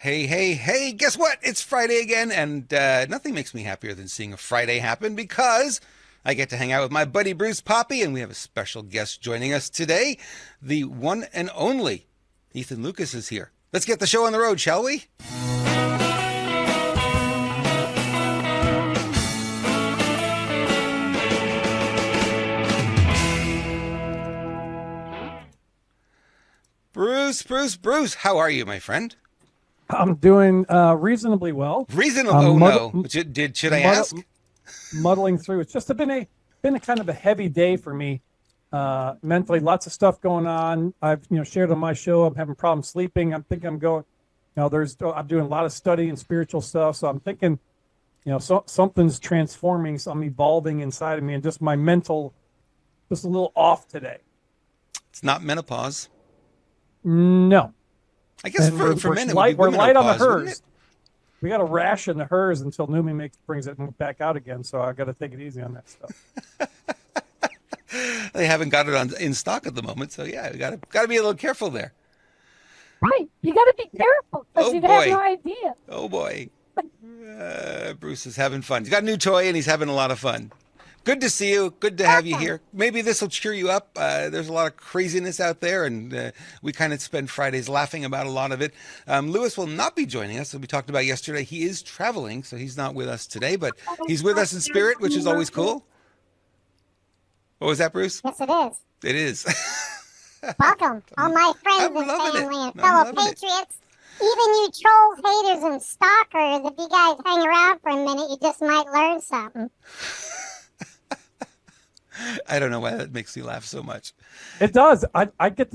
Hey, hey, hey, guess what? It's Friday again, and nothing makes me happier than seeing a Friday happen because I get to hang out with my buddy Bruce Poppy, and we have a special guest joining us today. The one and only Ethan Lucas is here. Let's get the show on the road, shall we? Bruce, how are you, my friend? I'm doing reasonably well. Reasonable? Oh, no. Should I ask? Muddling through. It's just been a kind of a heavy day for me mentally. Lots of stuff going on. I've shared on my show. I'm having problems sleeping. I'm going. I'm doing a lot of study and spiritual stuff. So I'm thinking, something's transforming. So I'm evolving inside of me, and just my mental, just a little off today. It's not menopause. No. I guess for men, we're light on the menopause, hers. We got a ration of hers until Neumi brings it back out again. So I got to take it easy on that stuff. They haven't got it in stock at the moment, so yeah, we got to be a little careful there. Right, you got to be careful because you have no idea. Oh boy, Bruce is having fun. He's got a new toy and he's having a lot of fun. Good to see you. Good to have you here. Maybe this will cheer you up. There's a lot of craziness out there, and we kind of spend Fridays laughing about a lot of it. Lewis will not be joining us, as we talked about yesterday. He is traveling, so he's not with us today, but he's with us in spirit, which is always cool. What was that, Bruce? Yes, it is. It is. Welcome, all my friends and family and fellow patriots. Even you troll haters and stalkers, if you guys hang around for a minute, you just might learn something. I don't know why that makes me laugh so much. It does. I guess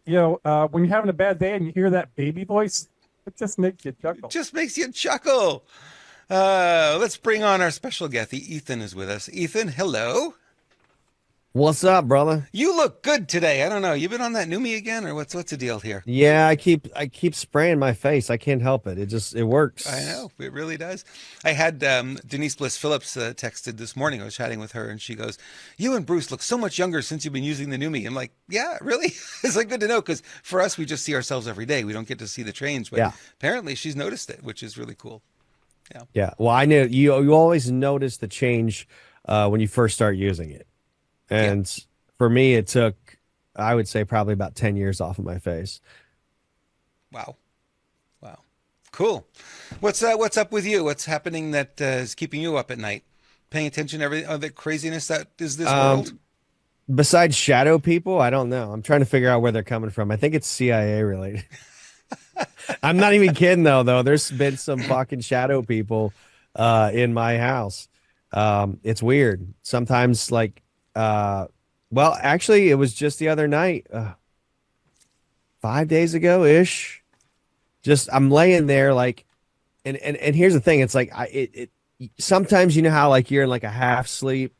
when you're having a bad day and you hear that baby voice, it just makes you chuckle. It just makes you chuckle. Let's bring on our special guest. Ethan is with us. Ethan, hello. What's up, brother? You look good today. I don't know. You been on that Neumi again, or what's the deal here? Yeah, I keep spraying my face. I can't help it. It works. I know it really does. I had Denise Bliss Phillips texted this morning. I was chatting with her, and she goes, "You and Bruce look so much younger since you've been using the Neumi." I'm like, "Yeah, really?" It's like good to know because for us, we just see ourselves every day. We don't get to see the change, but apparently she's noticed it, which is really cool. Yeah. Yeah. Well, I know you always notice the change when you first start using it. And for me, it took, I would say, probably about 10 years off of my face. Wow. Cool. What's up with you? What's happening that is keeping you up at night? Paying attention to every other craziness that is this world? Besides shadow people, I don't know. I'm trying to figure out where they're coming from. I think it's CIA related. I'm not even kidding, though. There's been some fucking shadow people in my house. It's weird. Sometimes, like, well, actually, it was just the other night, 5 days ago ish. Just I'm laying there like, and here's the thing. It's like sometimes you know how like you're in like a half sleep,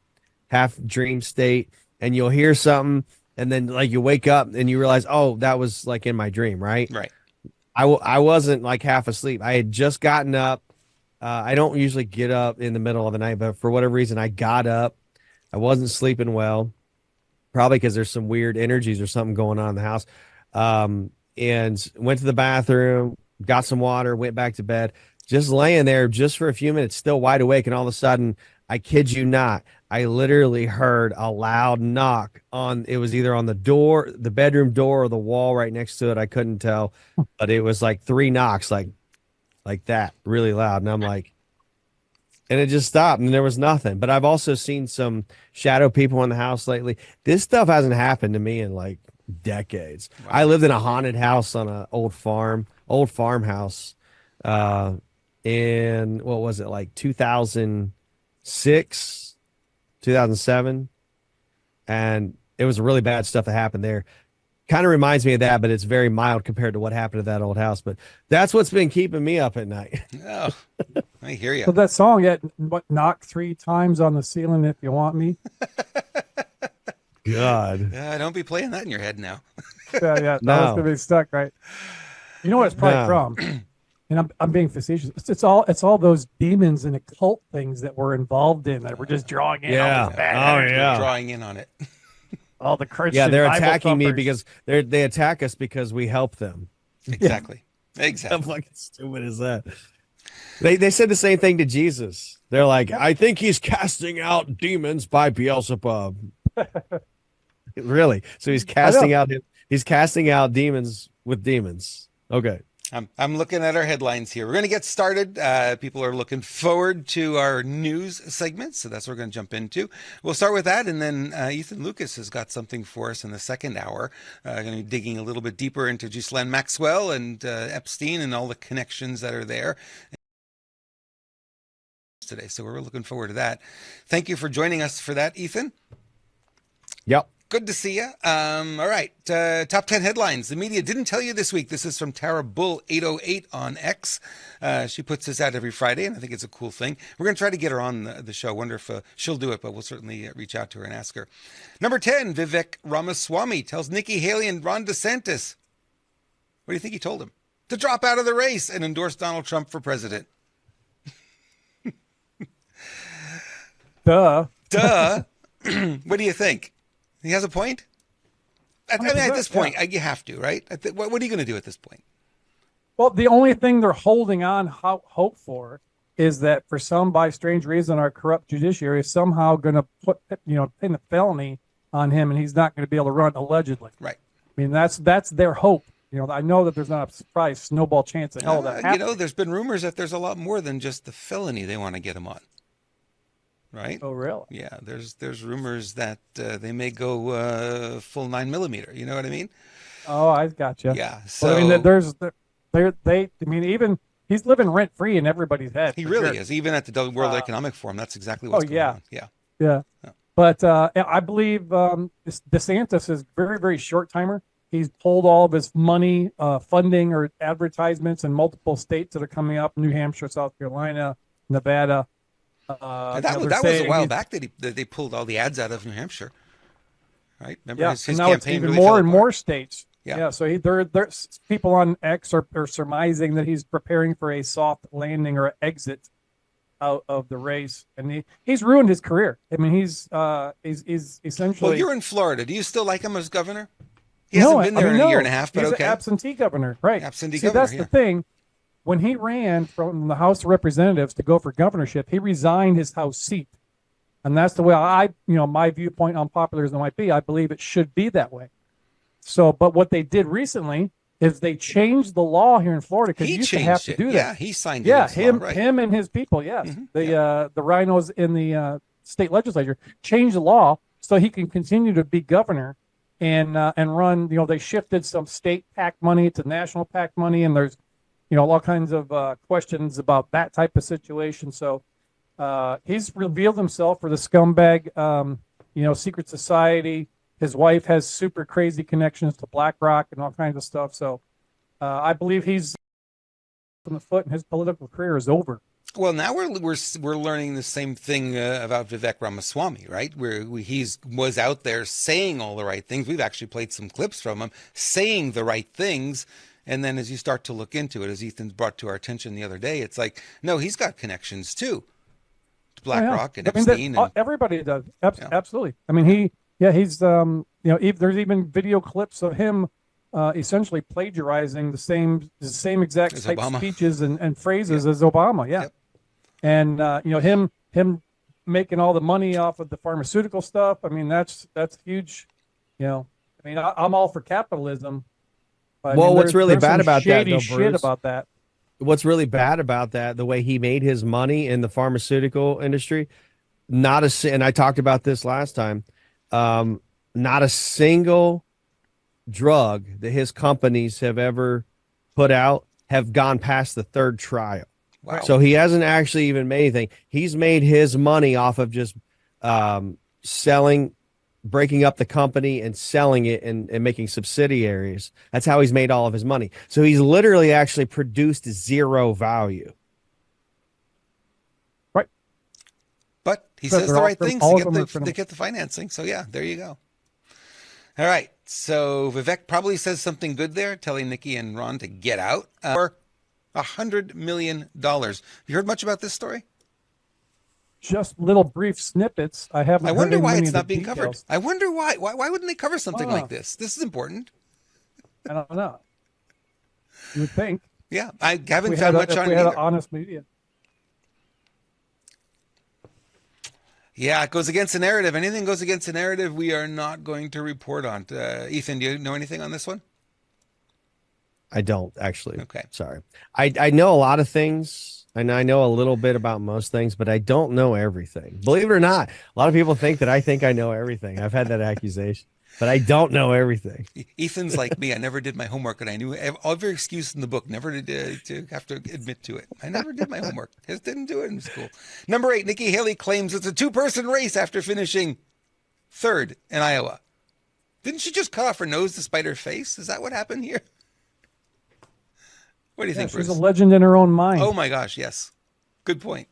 half dream state, and you'll hear something, and then like you wake up and you realize, oh, that was like in my dream, right? Right. I wasn't like half asleep. I had just gotten up. I don't usually get up in the middle of the night, but for whatever reason, I got up. I wasn't sleeping well, probably because there's some weird energies or something going on in the house. And went to the bathroom, got some water, went back to bed, just laying there just for a few minutes, still wide awake. And all of a sudden, I kid you not, I literally heard a loud knock on, it was either on the door, the bedroom door, or the wall right next to it. I couldn't tell, but it was like 3 knocks, like that, really loud. And I'm like, and it just stopped and there was nothing. But I've also seen some shadow people in the house lately. This stuff hasn't happened to me in like decades. Wow. I lived in a haunted house on an old farmhouse in, what was it, like 2006, 2007. And it was really bad stuff that happened there. Kind of reminds me of that, but it's very mild compared to what happened to that old house. But that's what's been keeping me up at night. Oh, I hear you. So that song, knock 3 times on the ceiling if you want me. God. Don't be playing that in your head now. That was gonna be stuck, right? You know what it's probably from? And I'm being facetious. It's all those demons and occult things that we're involved in that we're just drawing in. Yeah. Drawing in on it. All the Christian. Yeah, they're Bible attacking me thumpers. because they attack us because we help them. Exactly. How Exactly. fucking stupid is that? They said the same thing to Jesus. They're like, I think he's casting out demons by Beelzebub. Really? So he's casting out demons with demons. Okay. I'm looking at our headlines here. We're going to get started. People are looking forward to our news segment, so that's what we're going to jump into. We'll start with that, and then Ethan Lucas has got something for us in the second hour. Going to be digging a little bit deeper into Ghislaine Maxwell and Epstein and all the connections that are there today. So we're looking forward to that. Thank you for joining us for that, Ethan. Yep. Good to see you. All right. Top 10 headlines. The media didn't tell you this week. This is from Tara Bull 808 on X. She puts this out every Friday, and I think it's a cool thing. We're going to try to get her on the show. I wonder if she'll do it, but we'll certainly reach out to her and ask her. Number 10, Vivek Ramaswamy tells Nikki Haley and Ron DeSantis, what do you think he told him? To drop out of the race and endorse Donald Trump for president. Duh. What do you think? He has a point? I mean, at this point, you have to, right? What are you going to do at this point? Well, the only thing they're holding on hope for is that for some, by strange reason, our corrupt judiciary is somehow going to pin a felony on him, and he's not going to be able to run, allegedly. Right. I mean, that's their hope. I know that there's not a surprise snowball chance in hell of that happening. There's been rumors that there's a lot more than just the felony they want to get him on. Right? Oh, really? Yeah, there's rumors that they may go full 9mm. You know what I mean? Oh, I got you. Yeah. So I mean, even he's living rent free in everybody's head. He really is. Even at the World Economic Forum, that's exactly what's going on. Yeah. But I believe DeSantis is very, very short timer. He's pulled all of his money, funding, or advertisements in multiple states that are coming up: New Hampshire, South Carolina, Nevada. That was a while back that they pulled all the ads out of New Hampshire, right? Remember his now campaign it's even really more and more states. Yeah. So there's people on X are surmising that he's preparing for a soft landing or exit out of the race, and he's ruined his career. I mean, he's essentially. Well, you're in Florida. Do you still like him as governor? He hasn't been there in a year and a half, but he's okay. An absentee governor, right? Absentee See, governor. that's the thing. When he ran from the House of Representatives to go for governorship, he resigned his House seat. And that's the way my viewpoint, unpopular as it might be, I believe it should be that way. So, but what they did recently is they changed the law here in Florida because you used to have to do that. Yeah, he signed it. Yeah, him and his people, yes. Mm-hmm. The rhinos in the state legislature changed the law so he can continue to be governor and run. They shifted some state PAC money to national PAC money, and there's all kinds of questions about that type of situation. So he's revealed himself for the scumbag, secret society. His wife has super crazy connections to BlackRock and all kinds of stuff. So I believe he's from the foot, and his political career is over. Well, now we're learning the same thing about Vivek Ramaswamy, right? Where he was out there saying all the right things. We've actually played some clips from him saying the right things. And then as you start to look into it, as Ethan's brought to our attention the other day, it's like, no, he's got connections too to BlackRock and Epstein. Everybody does. Absolutely. I mean, he's, there's even video clips of him essentially plagiarizing the same exact type speeches and phrases as Obama. Yeah. Yep. And, him making all the money off of the pharmaceutical stuff. I mean, that's huge. I'm all for capitalism. Well, what's really bad about that, though, Bruce, about that. What's really bad about that, the way he made his money in the pharmaceutical industry, and I talked about this last time, not a single drug that his companies have ever put out have gone past the third trial. Wow. So he hasn't actually even made anything. He's made his money off of just breaking up the company and selling it and making subsidiaries. That's how he's made all of his money. So he's literally actually produced zero value. Right. But he says the right things to get the financing. So yeah, there you go. All right. So Vivek probably says something good there, telling Nikki and Ron to get out for $100 million. You heard much about this story? Just little brief snippets. I wonder why it's not being covered. I wonder why. Why wouldn't they cover something like this? This is important. I don't know. You would think. Yeah, I haven't We found had, much if on we it had an either. honest media. Yeah, it goes against the narrative. Anything goes against the narrative, we are not going to report on. Ethan, do you know anything on this one? I don't actually. Okay. Sorry. I know a lot of things, and I know a little bit about most things, but I don't know everything. Believe it or not, a lot of people think that I think I know everything. I've had that accusation, but I don't know everything. Ethan's like me. I never did my homework, and I knew every excuse in the book. Never to have to admit to it. I never did my homework. Just didn't do it in school. Number 8, Nikki Haley claims it's a two-person race after finishing third in Iowa. Didn't she just cut off her nose to spite her face? Is that what happened here? What do you think, She's Bruce? a legend in her own mind. Oh my gosh, yes. Good point.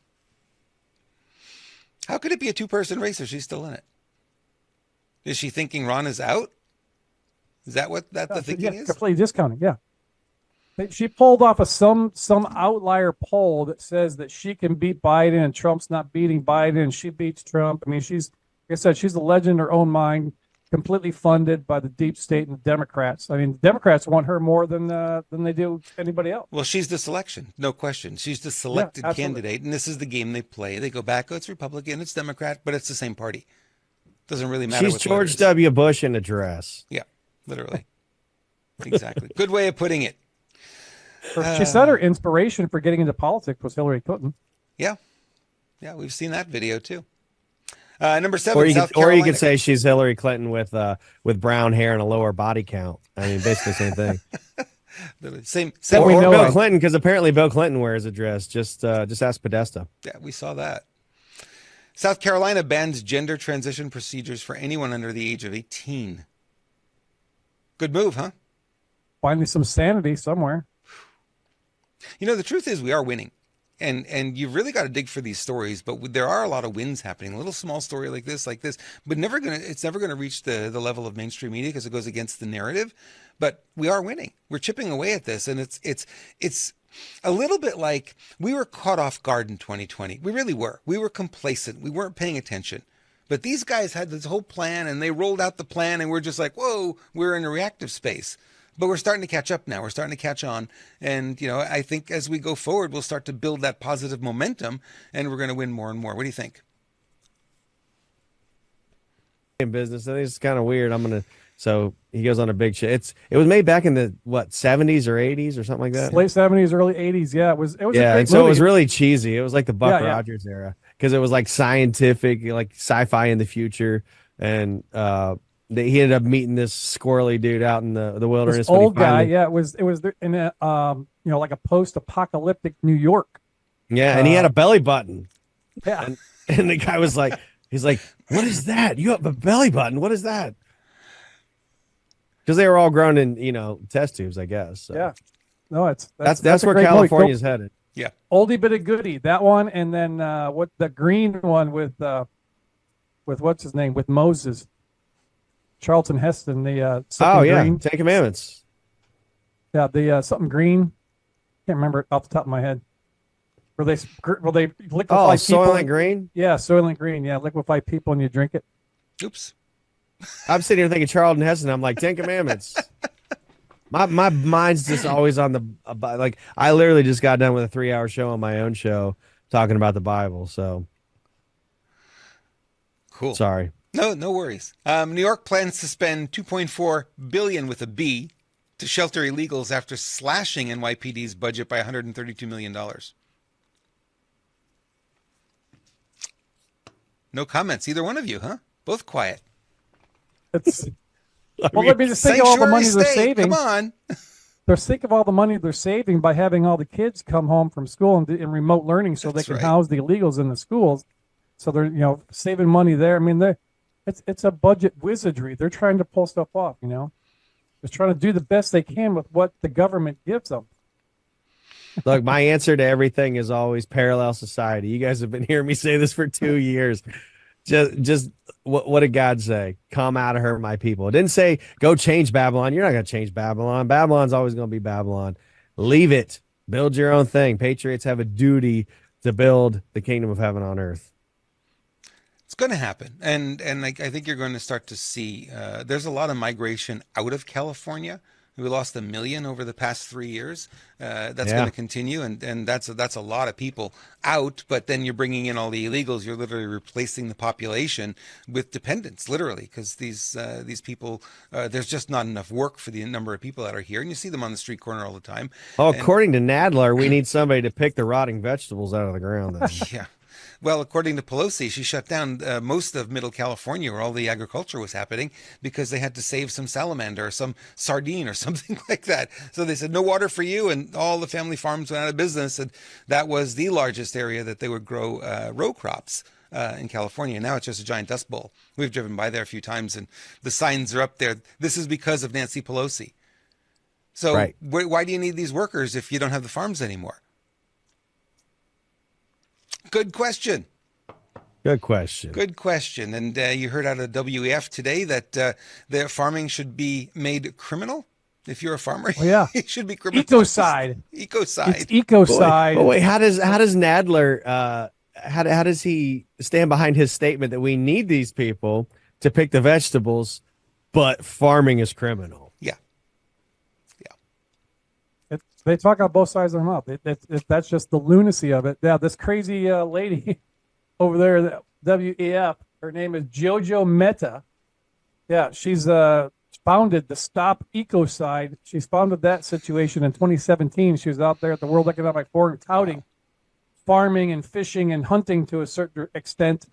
How could it be a two-person race if she's still in it? Is she thinking Ron is out? Is that what the thinking is? Completely discounting. Yeah. She pulled off some outlier poll that says that she can beat Biden and Trump's not beating Biden and she beats Trump. I mean, she's, like I said, she's a legend in her own mind, completely funded by the deep state and the Democrats. I mean, the Democrats want her more than they do anybody else. Well, she's the selection, no question. She's the selected candidate, and this is the game they play. They go back, oh, it's Republican, it's Democrat, but it's the same party. Doesn't really matter. She's George W. Bush in a dress. Yeah, literally. Exactly. Good way of putting it. She said her inspiration for getting into politics was Hillary Clinton. Yeah. Yeah, we've seen that video too. Number 7, or South Carolina. Or you could say she's Hillary Clinton with brown hair and a lower body count. I mean, basically the same thing. Same Or we know Bill of. Clinton, because apparently Bill Clinton wears a dress. Just ask Podesta. Yeah, we saw that. South Carolina bans gender transition procedures for anyone under the age of 18. Good move, huh? Finally, some sanity somewhere. You know, the truth is we are winning. And you've really got to dig for these stories, but there are a lot of wins happening. A little small story like this, but it's never gonna reach the level of mainstream media because it goes against the narrative. But we are winning. We're chipping away at this, and it's a little bit like we were caught off guard in 2020. We really were. We were complacent. We weren't paying attention. But these guys had this whole plan, and they rolled out the plan, and we're just like, whoa, we're in a reactive space. But we're starting to catch up now. We're starting to catch on. And, you know, I think as we go forward, we'll start to build that positive momentum and we're going to win more and more. What do you think? In business, I think it's kind of weird. So he goes on a big shit. It was made back in the 70s or 80s or something like that. Late 70s, early 80s. Yeah, it was. It was. Yeah, a great and so movie. it was really cheesy. It was like the Buck Yeah. Rogers era because it was like scientific, like sci-fi in the future, and he ended up meeting this squirrely dude out in the wilderness. This old guy. Yeah, it was in a like a post-apocalyptic New York. Yeah, and he had a belly button. Yeah. And the guy was like, he's like, what is that? You have a belly button. What is that? Because they were all grown in, test tubes, I guess. So. Yeah. No, that's a where great movie. California's headed. Yeah. Oldie but a goodie. That one, and then what the green one with what's his name, with Moses, Charlton Heston. The something green. 10 Commandments. Yeah, the something green. Can't remember it off the top of my head. Where they liquefy people. Soylent Green. Yeah, Soylent Green. Yeah, liquefy people and you drink it. Oops. I'm sitting here thinking Charlton Heston. I'm like 10 Commandments. My mind's just always on the I literally just got done with a 3-hour show on my own show talking about the Bible. So cool. Sorry. No worries. New York plans to spend $2.4 billion with a B to shelter illegals after slashing NYPD's budget by $132 million. No comments, either one of you, huh? Both quiet. It's well, let me just think of all the money they're saving. Come on. They're think of all the money they're saving by having all the kids come home from school and in remote learning, so That's they can right. house the illegals in the schools. So they're saving money there. I mean, it's a budget wizardry. They're trying to pull stuff off. Just trying to do the best they can with what the government gives them. Look, my answer to everything is always parallel society. You guys have been hearing me say this for 2 years. Just what did God say? Come out of her, my people. It didn't say go change Babylon. You're not going to change Babylon. Babylon's always going to be Babylon. Leave it. Build your own thing. Patriots have a duty to build the kingdom of heaven on earth. It's going to happen. And I think you're going to start to see there's a lot of migration out of California. We lost 1 million over the past 3 years. That's Yeah. going to continue, and that's a lot of people out. But then you're bringing in all the illegals. You're literally replacing the population with dependents, literally, because these people, there's just not enough work for the number of people that are here, and you see them on the street corner all the time. Oh, And according to Nadler, we need somebody to pick the rotting vegetables out of the ground. Then. yeah. Well, according to Pelosi, she shut down most of Middle California where all the agriculture was happening because they had to save some salamander or some sardine or something like that. So they said, no water for you. And all the family farms went out of business. And that was the largest area that they would grow row crops in California. Now it's just a giant dust bowl. We've driven by there a few times and the signs are up there. This is because of Nancy Pelosi. So Right. why do you need these workers if you don't have the farms anymore? Good question. Good question. Good question. And you heard out of WEF today that the farming should be made criminal. If you're a farmer, Oh, yeah. it should be criminal. Ecocide. Ecocide. It's ecocide. But wait, how does Nadler how does he stand behind his statement that we need these people to pick the vegetables, but farming is criminal? Yeah. They talk out both sides of their mouth. That's just the lunacy of it. Yeah, this crazy lady over there, the WEF, her name is Jojo Mehta. Yeah, she's founded the Stop Ecocide. She's founded that situation in 2017. She was out there at the World Economic Forum touting farming and fishing and hunting to a certain extent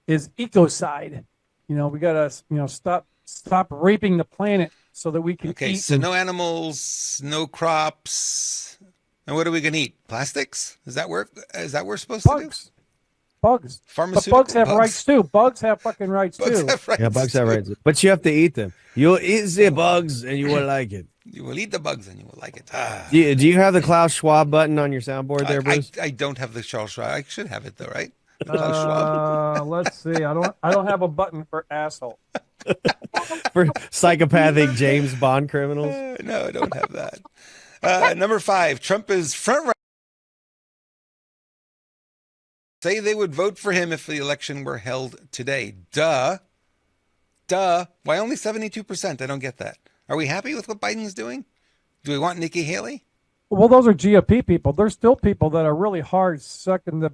is ecocide. We got to, stop raping the planet so that we can Okay, eat. so no animals, no crops. And what are we going to eat? Plastics? Is that where we're supposed to do? Bugs. But Pharmaceutical bugs have rights too. Bugs have fucking rights Bugs too. have rights. Yeah, bugs have rights, but you have to eat them. You'll eat the bugs and you will like it. You will eat the bugs and you will like it. Do you have the Klaus Schwab button on your soundboard there, Bruce? I don't have the Charles Schwab. I should have it though, right? The Klaus Schwab. Let's see. I don't have a button for asshole. For psychopathic James Bond criminals? No, I don't have that. Number 5, Trump is front runner. Say they would vote for him if the election were held today. Duh. Why only 72%? I don't get that. Are we happy with what Biden's doing? Do we want Nikki Haley? Well, those are GOP people. There's still people that are really hard sucking the,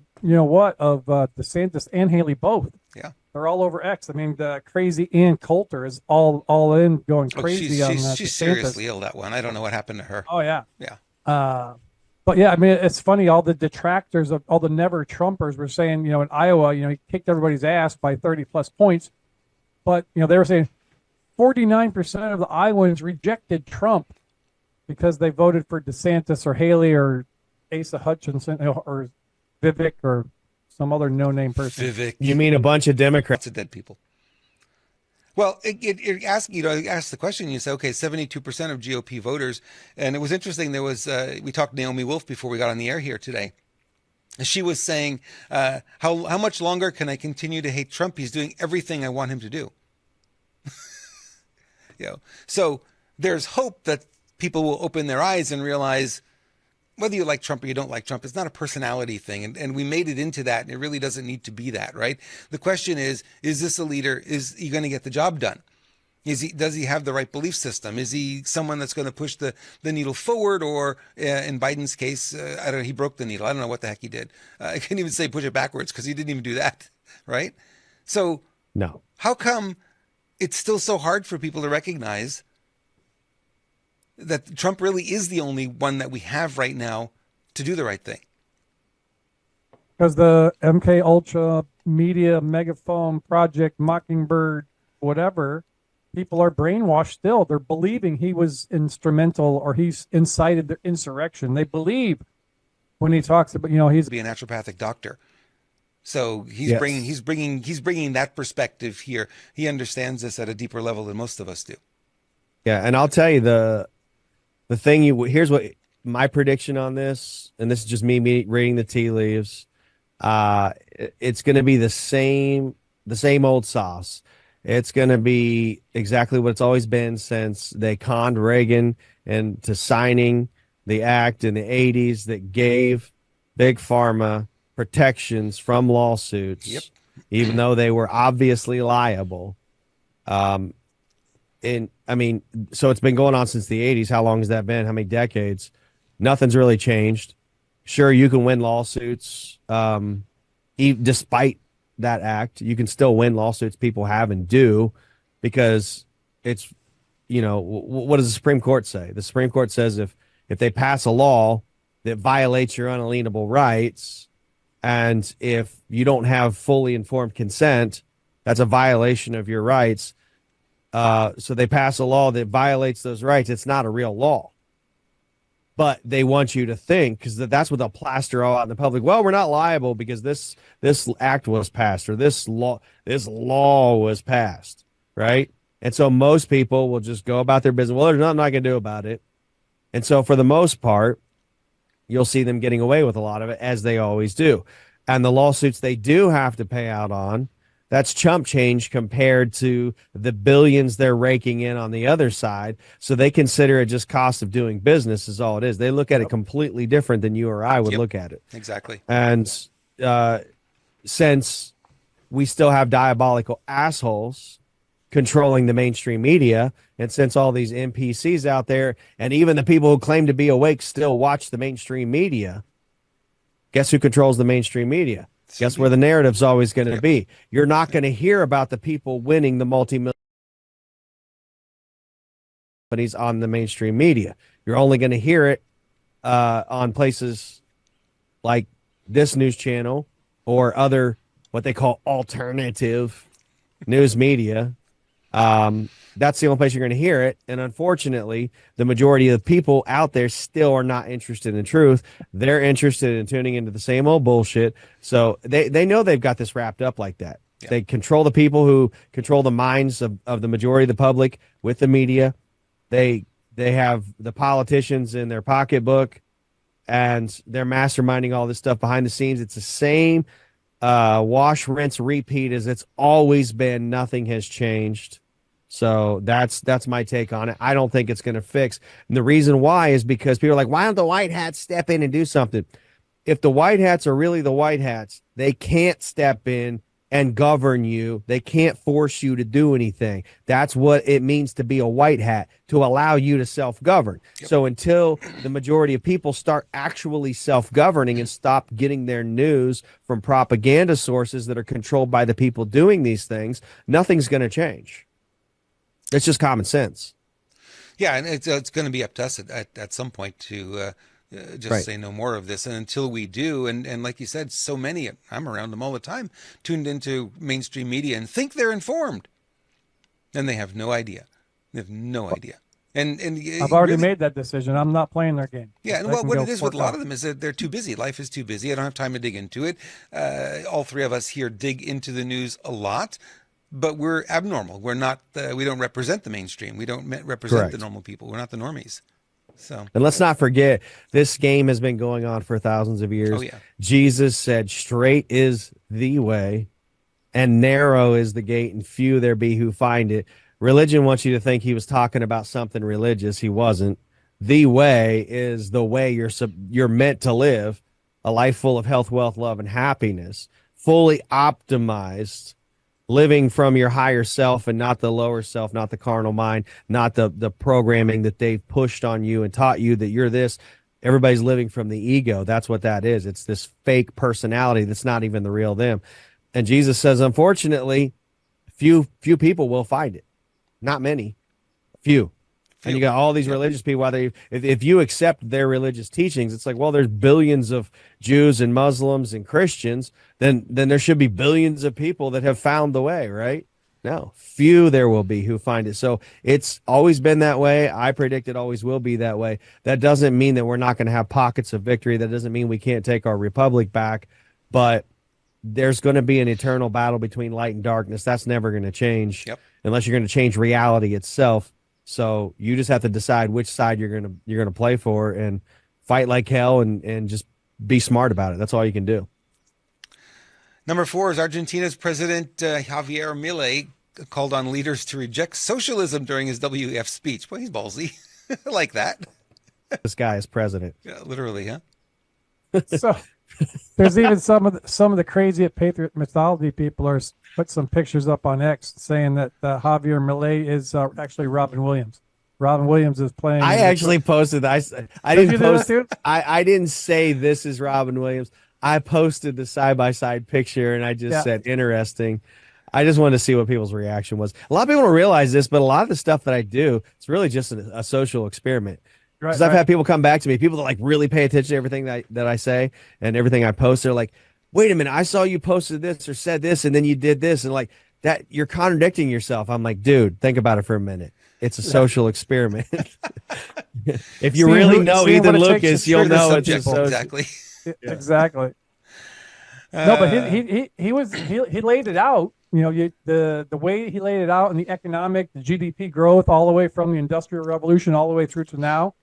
of DeSantis and Haley both. Yeah. They're all over X. I mean, the crazy Ann Coulter is all in going crazy on she's DeSantis. seriously ill, that one. I don't know what happened to her. Oh, yeah. Yeah. But yeah, I mean, it's funny. All the detractors of all the never Trumpers were saying, in Iowa, he kicked everybody's ass by 30 plus points. But, they were saying 49% of the Iowans rejected Trump because they voted for DeSantis or Haley or Asa Hutchinson or Vivek or some other no-name person. Vivek. You mean a bunch of Democrats? Lots of dead people. Well, it asks, ask the question, you say, okay, 72% of GOP voters. And it was interesting. There was, we talked to Naomi Wolf before we got on the air here today. She was saying, how much longer can I continue to hate Trump? He's doing everything I want him to do. So there's hope that people will open their eyes and realize whether you like Trump or you don't like Trump, it's not a personality thing. And we made it into that, and it really doesn't need to be that, right? The question is this a leader? Is he going to get the job done? Does he have the right belief system? Is he someone that's going to push the needle forward? Or in Biden's case, I don't know, he broke the needle. I don't know what the heck he did. I can't even say push it backwards because he didn't even do that, right? So No. how come it's still so hard for people to recognize that Trump really is the only one that we have right now to do the right thing? Because the MK Ultra media megaphone project, Mockingbird, whatever, people are brainwashed still. They're believing he was instrumental or he's incited the insurrection. They believe when he talks about, he's Be a naturopathic doctor. So he's Yes. bringing that perspective here. He understands this at a deeper level than most of us do. Yeah, and I'll tell you the thing here's what my prediction on this, and this is just me reading the tea leaves. It's going to be the same old sauce. It's going to be exactly what it's always been since they conned Reagan into signing the act in the 80s that gave Big Pharma protections from lawsuits, Yep. even though they were obviously liable. I mean, so it's been going on since the 80s. How long has that been? How many decades? Nothing's really changed. Sure, you can win lawsuits. Despite that act, you can still win lawsuits. People have and do, because it's, what does the Supreme Court say? The Supreme Court says if they pass a law that violates your unalienable rights, and if you don't have fully informed consent, that's a violation of your rights. So they pass a law that violates those rights. It's not a real law, but they want you to think, because that's what they'll plaster all out in the public. Well, we're not liable because this act was passed, or this law was passed, right? And so most people will just go about their business. Well, there's nothing I can do about it. And so for the most part, you'll see them getting away with a lot of it, as they always do. And the lawsuits they do have to pay out on, that's chump change compared to the billions they're raking in on the other side. So they consider it just cost of doing business is all it is. They look at it completely different than you or I would look at it. Exactly. And since we still have diabolical assholes controlling the mainstream media, and since all these NPCs out there, and even the people who claim to be awake still watch the mainstream media, guess who controls the mainstream media? Guess where the narrative's always going to be? You're not going to hear about the people winning the multi-million companies on the mainstream media. You're only going to hear it on places like this news channel or other, what they call alternative news media. That's the only place you're going to hear it. And unfortunately, the majority of the people out there still are not interested in truth. They're interested in tuning into the same old bullshit. So they know they've got this wrapped up like that. Yeah. They control the people who control the minds of the majority of the public with the media. They have the politicians in their pocketbook, and they're masterminding all this stuff behind the scenes. It's the same wash, rinse, repeat as it's always been. Nothing has changed. So that's my take on it. I don't think it's going to fix. And the reason why is because people are like, why don't the white hats step in and do something? If the white hats are really the white hats, they can't step in and govern you. They can't force you to do anything. That's what it means to be a white hat, to allow you to self-govern. Yep. So until the majority of people start actually self-governing and stop getting their news from propaganda sources that are controlled by the people doing these things, nothing's going to change. It's just common sense. Yeah, and it's going to be up to us at some point to just say no more of this. And until we do, and like you said, so many, I'm around them all the time, tuned into mainstream media and think they're informed. And they have no idea. They have no idea. And I've already made that decision. I'm not playing their game. Yeah, and what it is with a lot of them is that they're too busy. Life is too busy. I don't have time to dig into it. All three of us here dig into the news a lot. But we're abnormal. We're not. We don't represent the mainstream. We don't represent the normal people. We're not the normies. So, and let's not forget, this game has been going on for thousands of years. Oh, yeah. Jesus said, "Straight is the way, and narrow is the gate, and few there be who find it." Religion wants you to think he was talking about something religious. He wasn't. The way is the way you're meant to live a life full of health, wealth, love, and happiness, fully optimized. Living from your higher self and not the lower self, not the carnal mind, not the programming that they've pushed on you and taught you that you're this. Everybody's living from the ego. That's what that is. It's this fake personality that's not even the real them. And Jesus says, unfortunately, few people will find it. Not many. Few. And you got all these religious people out there. If you accept their religious teachings, it's like, well, there's billions of Jews and Muslims and Christians. Then there should be billions of people that have found the way, right? No, few there will be who find it. So it's always been that way. I predict it always will be that way. That doesn't mean that we're not going to have pockets of victory. That doesn't mean we can't take our republic back. But there's going to be an eternal battle between light and darkness. That's never going to change unless you're going to change reality itself. So you just have to decide which side you're gonna play for and fight like hell and just be smart about it. That's all you can do. Number 4 is Argentina's President Javier Milei called on leaders to reject socialism during his WEF speech. Well, he's ballsy. I like that. This guy is president. Yeah, literally, huh? So There's even some of the crazy Patriot mythology people are put some pictures up on X saying that Javier Milei is actually Robin Williams. Robin Williams is playing. I actually posted. I Did didn't you do post. that too? I didn't say this is Robin Williams. I posted the side by side picture and I just said interesting. I just wanted to see what people's reaction was. A lot of people don't realize this, but a lot of the stuff that I do, it's really just a social experiment. Because I've had people come back to me, people that like really pay attention to everything that I say and everything I post. They're like, wait a minute, I saw you posted this or said this, and then you did this, and like that, you're contradicting yourself. I'm like, dude, think about it for a minute. It's a social experiment. If you really know Ethan Lucas, you'll know it's a social. Exactly. Exactly. No, but he laid it out. You know, the way he laid it out in the economic, the GDP growth, all the way from the Industrial Revolution all the way through to now,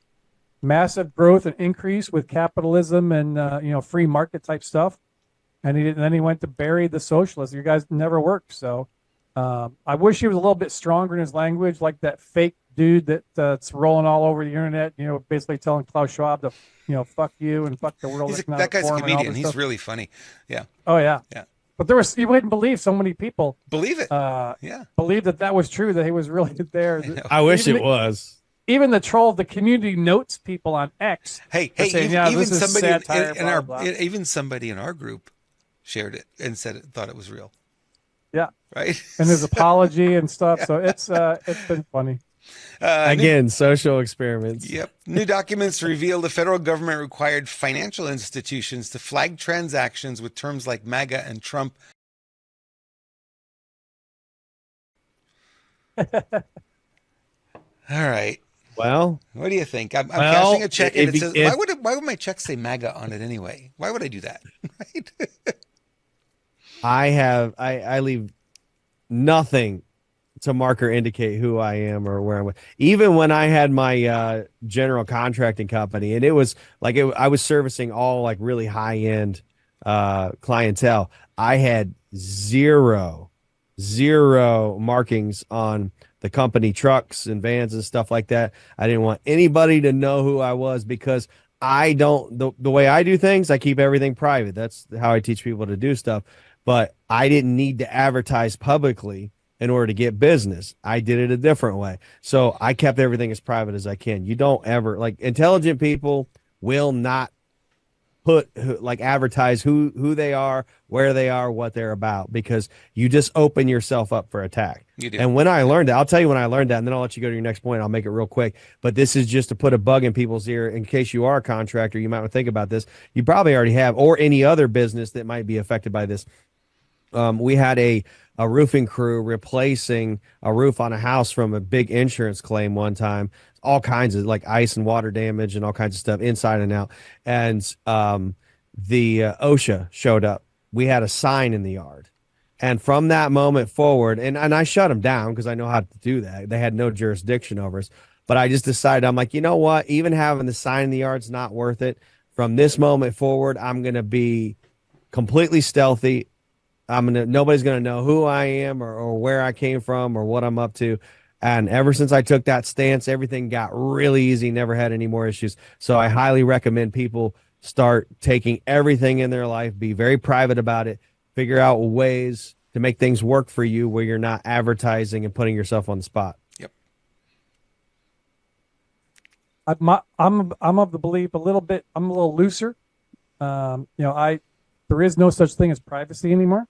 massive growth and increase with capitalism and free market type stuff. And then he went to bury the socialists. You guys never worked, so I wish he was a little bit stronger in his language, like that fake dude that's rolling all over the internet. You know, basically telling Klaus Schwab to fuck you and fuck the world. That guy's a comedian. He's really funny. Yeah. Oh yeah. Yeah. But you wouldn't believe so many people believe it. Believe that was true, that he was really there. I wish it was. Even the troll, the community notes people on X. Hey, saying, even somebody satire, even somebody in our group shared it and thought it was real. Yeah. Right. And his apology and stuff. So it's been funny. Again, social experiments. Yep. New documents reveal the federal government required financial institutions to flag transactions with terms like MAGA and Trump. All right. Well, what do you think? I'm cashing a check and it says, if why would my check say MAGA on it anyway? Why would I do that? Right. I leave nothing to mark or indicate who I am or where I'm with. Even when I had my general contracting company, and it was like I was servicing all like really high end clientele. I had zero markings on the company trucks and vans and stuff like that. I didn't want anybody to know who I was because I don't, the way I do things, I keep everything private. That's how I teach people to do stuff. But I didn't need to advertise publicly in order to get business. I did it a different way. So I kept everything as private as I can. You don't ever, like, intelligent people will not advertise who they are, where they are, what they're about, because you just open yourself up for attack. You do. And when I learned that, I'll tell you when I learned that, and then I'll let you go to your next point. I'll make it real quick. But this is just to put a bug in people's ear in case you are a contractor. You might want to think about this. You probably already have, or any other business that might be affected by this. We had a roofing crew replacing a roof on a house from a big insurance claim one time. All kinds of like ice and water damage and all kinds of stuff inside and out. And the OSHA showed up. We had a sign in the yard. And from that moment forward, and I shut them down because I know how to do that. They had no jurisdiction over us. But I just decided, I'm like, you know what? Even having the sign in the yard's not worth it. From this moment forward, I'm going to be completely stealthy. Nobody's going to know who I am or where I came from or what I'm up to. And ever since I took that stance, everything got really easy, never had any more issues. So I highly recommend people start taking everything in their life, be very private about it, figure out ways to make things work for you where you're not advertising and putting yourself on the spot. Yep. I'm of the belief I'm a little looser. There is no such thing as privacy anymore.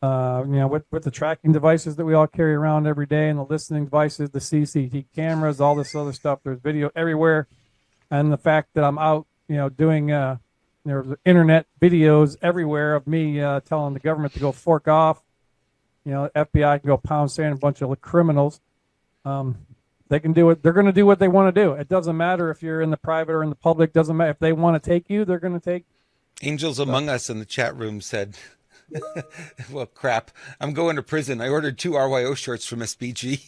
With the tracking devices that we all carry around every day and the listening devices, the CCTV cameras, all this other stuff, there's video everywhere. And the fact that I'm out, doing, internet videos everywhere of me telling the government to go fork off, FBI can go pound sand a bunch of criminals. They can do it. They're going to do what they want to do. It doesn't matter if you're in the private or in the public. Doesn't matter if they want to take you, they're going to take. Angels Among Us in the chat room said, well, crap, I'm going to prison. I ordered 2 RYO shirts from SBG.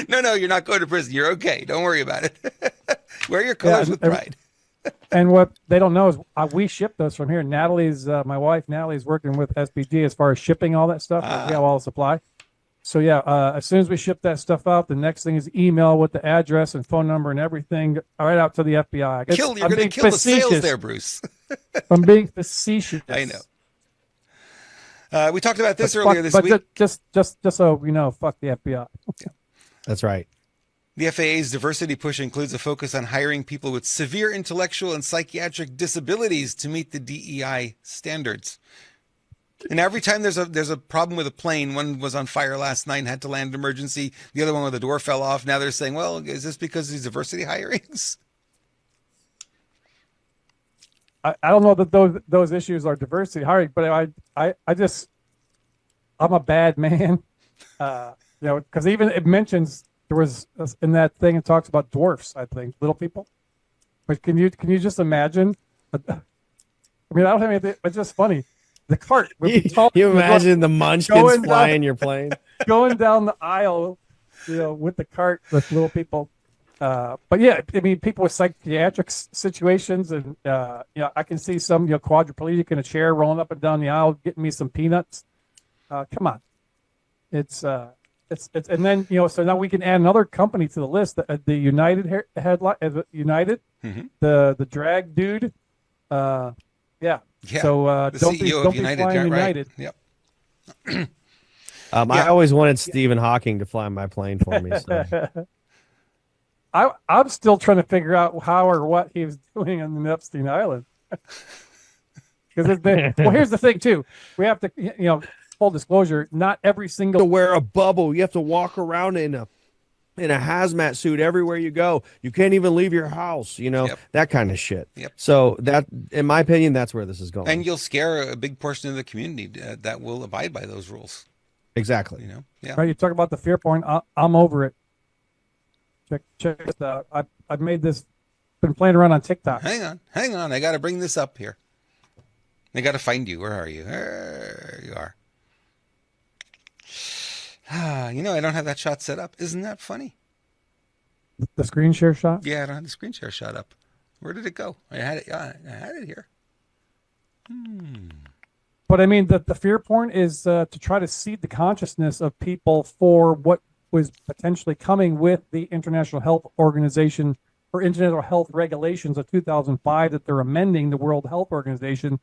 No, you're not going to prison. You're okay. Don't worry about it. Wear your colors with pride. And what they don't know is we ship those from here. My wife, Natalie's working with SBG as far as shipping all that stuff. We have all the supply. So, as soon as we ship that stuff out, the next thing is email with the address and phone number and everything right out to the FBI. You're going to kill the sales there, Bruce. I'm being facetious. I know. We talked about this But earlier this week. Just so we know, fuck the FBI. That's right. The FAA's diversity push includes a focus on hiring people with severe intellectual and psychiatric disabilities to meet the DEI standards. And every time there's a problem with a plane, one was on fire last night and had to land in emergency. The other one where the door fell off. Now they're saying, well, is this because of these diversity hirings? I don't know that those issues are diversity hiring, but I'm a bad man. Because even it mentions there was in that thing it talks about dwarfs, I think, little people. But can you just imagine? I mean, I don't have anything. It's just funny. The cart. You imagine the munchkins flying your plane, going down the aisle, with the cart with little people. But yeah, I mean, people with psychiatric situations, and I can see some quadriplegic in a chair rolling up and down the aisle, getting me some peanuts. Come on, it's and then so now we can add another company to the list. The United headline, United, the drag dude. Yeah. So the don't CEO be of United. flying Right. United. Yep. I always wanted Stephen Hawking to fly my plane for me. So. I'm still trying to figure out how or what he was doing on the Epstein Island. Because here's the thing too. We have to, full disclosure, not every single To wear a bubble, you have to walk around in a hazmat suit everywhere you go. You can't even leave your house. That kind of shit. Yep. So that, in my opinion, that's where this is going. And you'll scare a big portion of the community that will abide by those rules. Exactly. Yeah. Right, you talk about the fear point. I'm over it. Check this out. I've made this. Been playing around on TikTok. Hang on. I got to bring this up here. I got to find you. Where are you? There you are. I don't have that shot set up. Isn't that funny? The screen share shot? Yeah, I don't have the screen share shot up. Where did it go? I had it here. But I mean, the fear point is to try to seed the consciousness of people for what was potentially coming with the International Health Organization or International Health Regulations of 2005 that they're amending the World Health Organization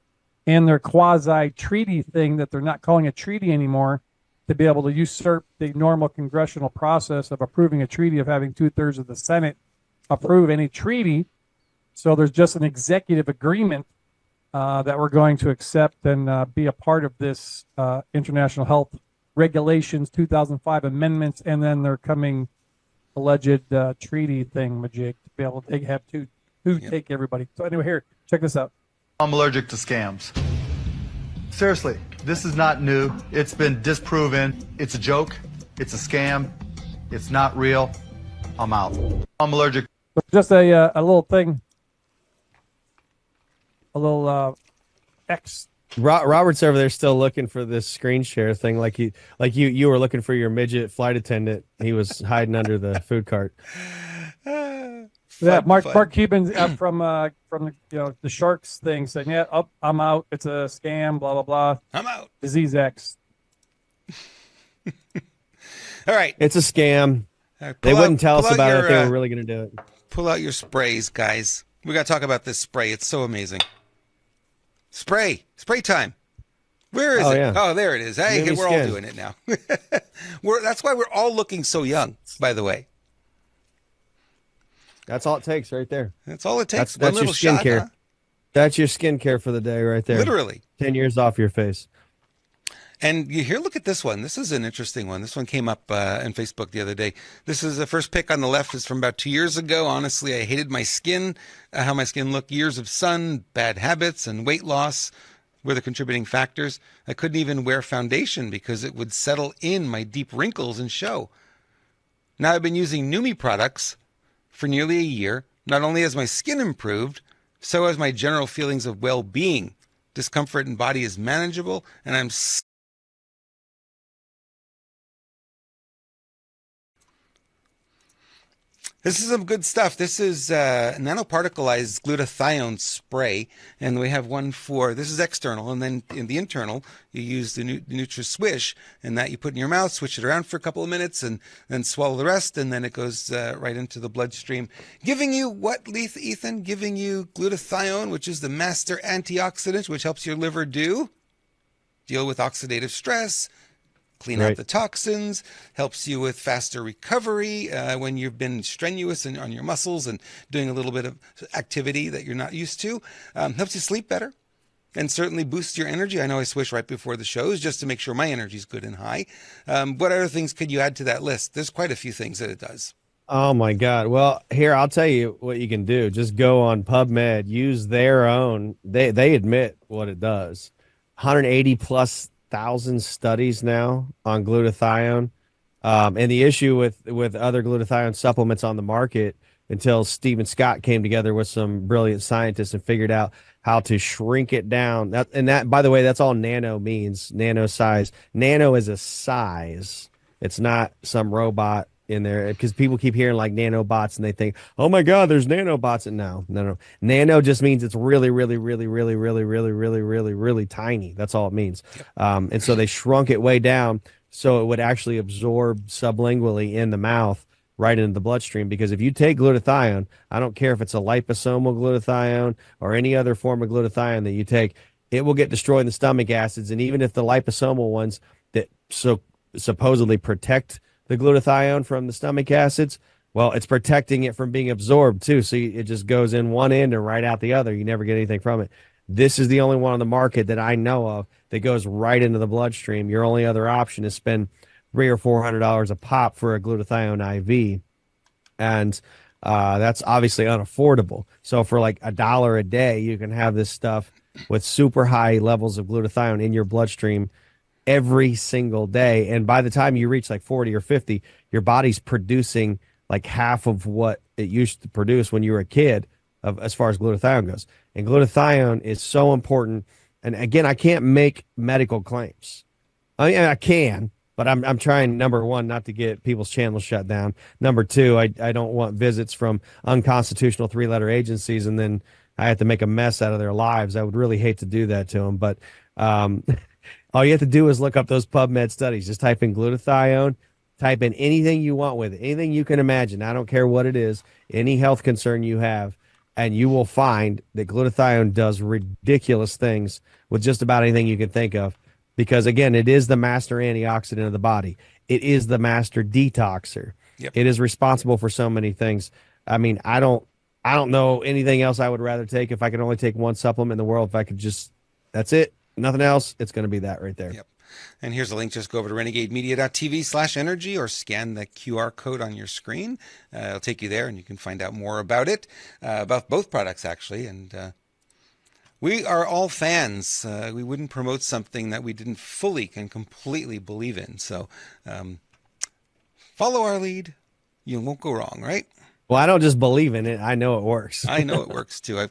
and their quasi-treaty thing that they're not calling a treaty anymore, to be able to usurp the normal congressional process of approving a treaty, of having 2/3 of the Senate approve any treaty. So there's just an executive agreement that we're going to accept and be a part of this International Health Regulations 2005 amendments, and then they're coming alleged treaty thing majig to be able to have two take everybody. So anyway, here, check this out. I'm allergic to scams. Seriously, this is not new. It's been disproven. It's a joke. It's a scam. It's not real. I'm out. I'm allergic. Just a little thing. A little X. Robert's over there still looking for this screen share thing, like you were looking for your midget flight attendant. He was hiding under the food cart. Mark Cuban from the Sharks thing said, "Yeah, I'm out. It's a scam. Blah blah blah. I'm out. Disease X." All right, it's a scam. They wouldn't tell us about it if they were really going to do it. Pull out your sprays, guys. We got to talk about this spray. It's so amazing. Spray time. Where is it? Yeah. Oh, there it is. Hey, Neumi we're skin. all doing it now. That's why we're all looking so young, by the way. That's all it takes right there. That's all it takes. That's One your little shot, skincare. huh? That's your skincare for the day right there. Literally. 10 years off your face. And look at this one. This is an interesting one. This one came up on Facebook the other day. This is the first pic on the left is from about 2 years ago. Honestly, I hated my skin, how my skin looked. Years of sun, bad habits, and weight loss were the contributing factors. I couldn't even wear foundation because it would settle in my deep wrinkles and show. Now I've been using Neumi products for nearly a year. Not only has my skin improved, so has my general feelings of well-being. Discomfort in body is manageable, and I'm This is some good stuff. This is nanoparticleized glutathione spray, and we have one for, this is external, and then in the internal, you use the NutraSwish, and that you put in your mouth, switch it around for a couple of minutes, and then swallow the rest, and then it goes right into the bloodstream. Giving you what, Ethan? Giving you glutathione, which is the master antioxidant, which helps your liver deal with oxidative stress, clean out the toxins, helps you with faster recovery when you've been strenuous on your muscles and doing a little bit of activity that you're not used to. Helps you sleep better and certainly boosts your energy. I know I swish right before the shows just to make sure my energy is good and high. What other things could you add to that list? There's quite a few things that it does. Oh my God. Well, here, I'll tell you what you can do. Just go on PubMed, use their own. They admit what it does. 180 plus thousand studies now on glutathione. And the issue with other glutathione supplements on the market until Stephen Scott came together with some brilliant scientists and figured out how to shrink it down. That, by the way, that's all nano means, nano size. Nano is a size. It's not some robot in there, because people keep hearing like nanobots and they think, oh my God, there's nanobots. And no. Nano just means it's really, really, really, really, really, really, really, really, really tiny. That's all it means. And so they shrunk it way down so it would actually absorb sublingually in the mouth right into the bloodstream. Because if you take glutathione, I don't care if it's a liposomal glutathione or any other form of glutathione that you take, it will get destroyed in the stomach acids. And even if the liposomal ones that supposedly protect the glutathione from the stomach acids, well, it's protecting it from being absorbed too. So it just goes in one end and right out the other. You never get anything from it. This is the only one on the market that I know of that goes right into the bloodstream. Your only other option is spend $300 or $400 a pop for a glutathione IV. And that's obviously unaffordable. So for like $1 a day, you can have this stuff with super high levels of glutathione in your bloodstream every single day. And by the time you reach like 40 or 50, your body's producing like half of what it used to produce when you were a kid as far as glutathione goes. And glutathione is so important. And again, I can't make medical claims. I mean, I can, but I'm trying, number one, not to get people's channels shut down. Number two, I don't want visits from unconstitutional 3-letter agencies and then I have to make a mess out of their lives. I would really hate to do that to them. But all you have to do is look up those PubMed studies. Just type in glutathione, type in anything you want with it, anything you can imagine. I don't care what it is, any health concern you have, and you will find that glutathione does ridiculous things with just about anything you can think of. Because again, it is the master antioxidant of the body. It is the master detoxer. Yep. It is responsible for so many things. I mean, I don't know anything else I would rather take if I could only take one supplement in the world. If I could just, that's it. Nothing else, it's going to be that right there. Yep. And here's a link. Just go over to renegademedia.tv/energy or scan the QR code on your screen. It'll take you there and you can find out more about it, about both products, actually. And we are all fans. We wouldn't promote something that we didn't fully and completely believe in. So follow our lead. You won't go wrong, right? Well, I don't just believe in it. I know it works. I know it works, too.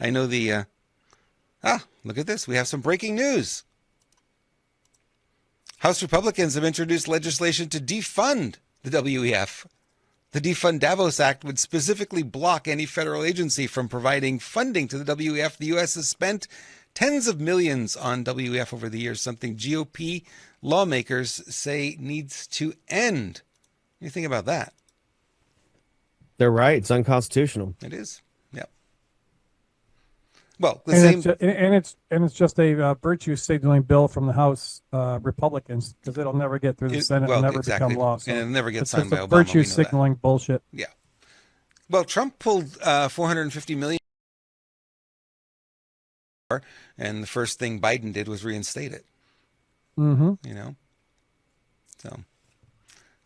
I know the... look at this. We have some breaking news. House Republicans have introduced legislation to defund the WEF. The Defund Davos Act would specifically block any federal agency from providing funding to the WEF. The U.S. has spent tens of millions on WEF over the years, something GOP lawmakers say needs to end. What do you think about that? They're right. It's unconstitutional. It is. Yep. Well, it's just a virtue signaling bill from the House Republicans, because it'll never get through the Senate, and never become law. So and it'll never get signed by Obama. Virtue signaling bullshit. Yeah. Well, Trump pulled $450 million, and the first thing Biden did was reinstate it. Mm-hmm. You know, so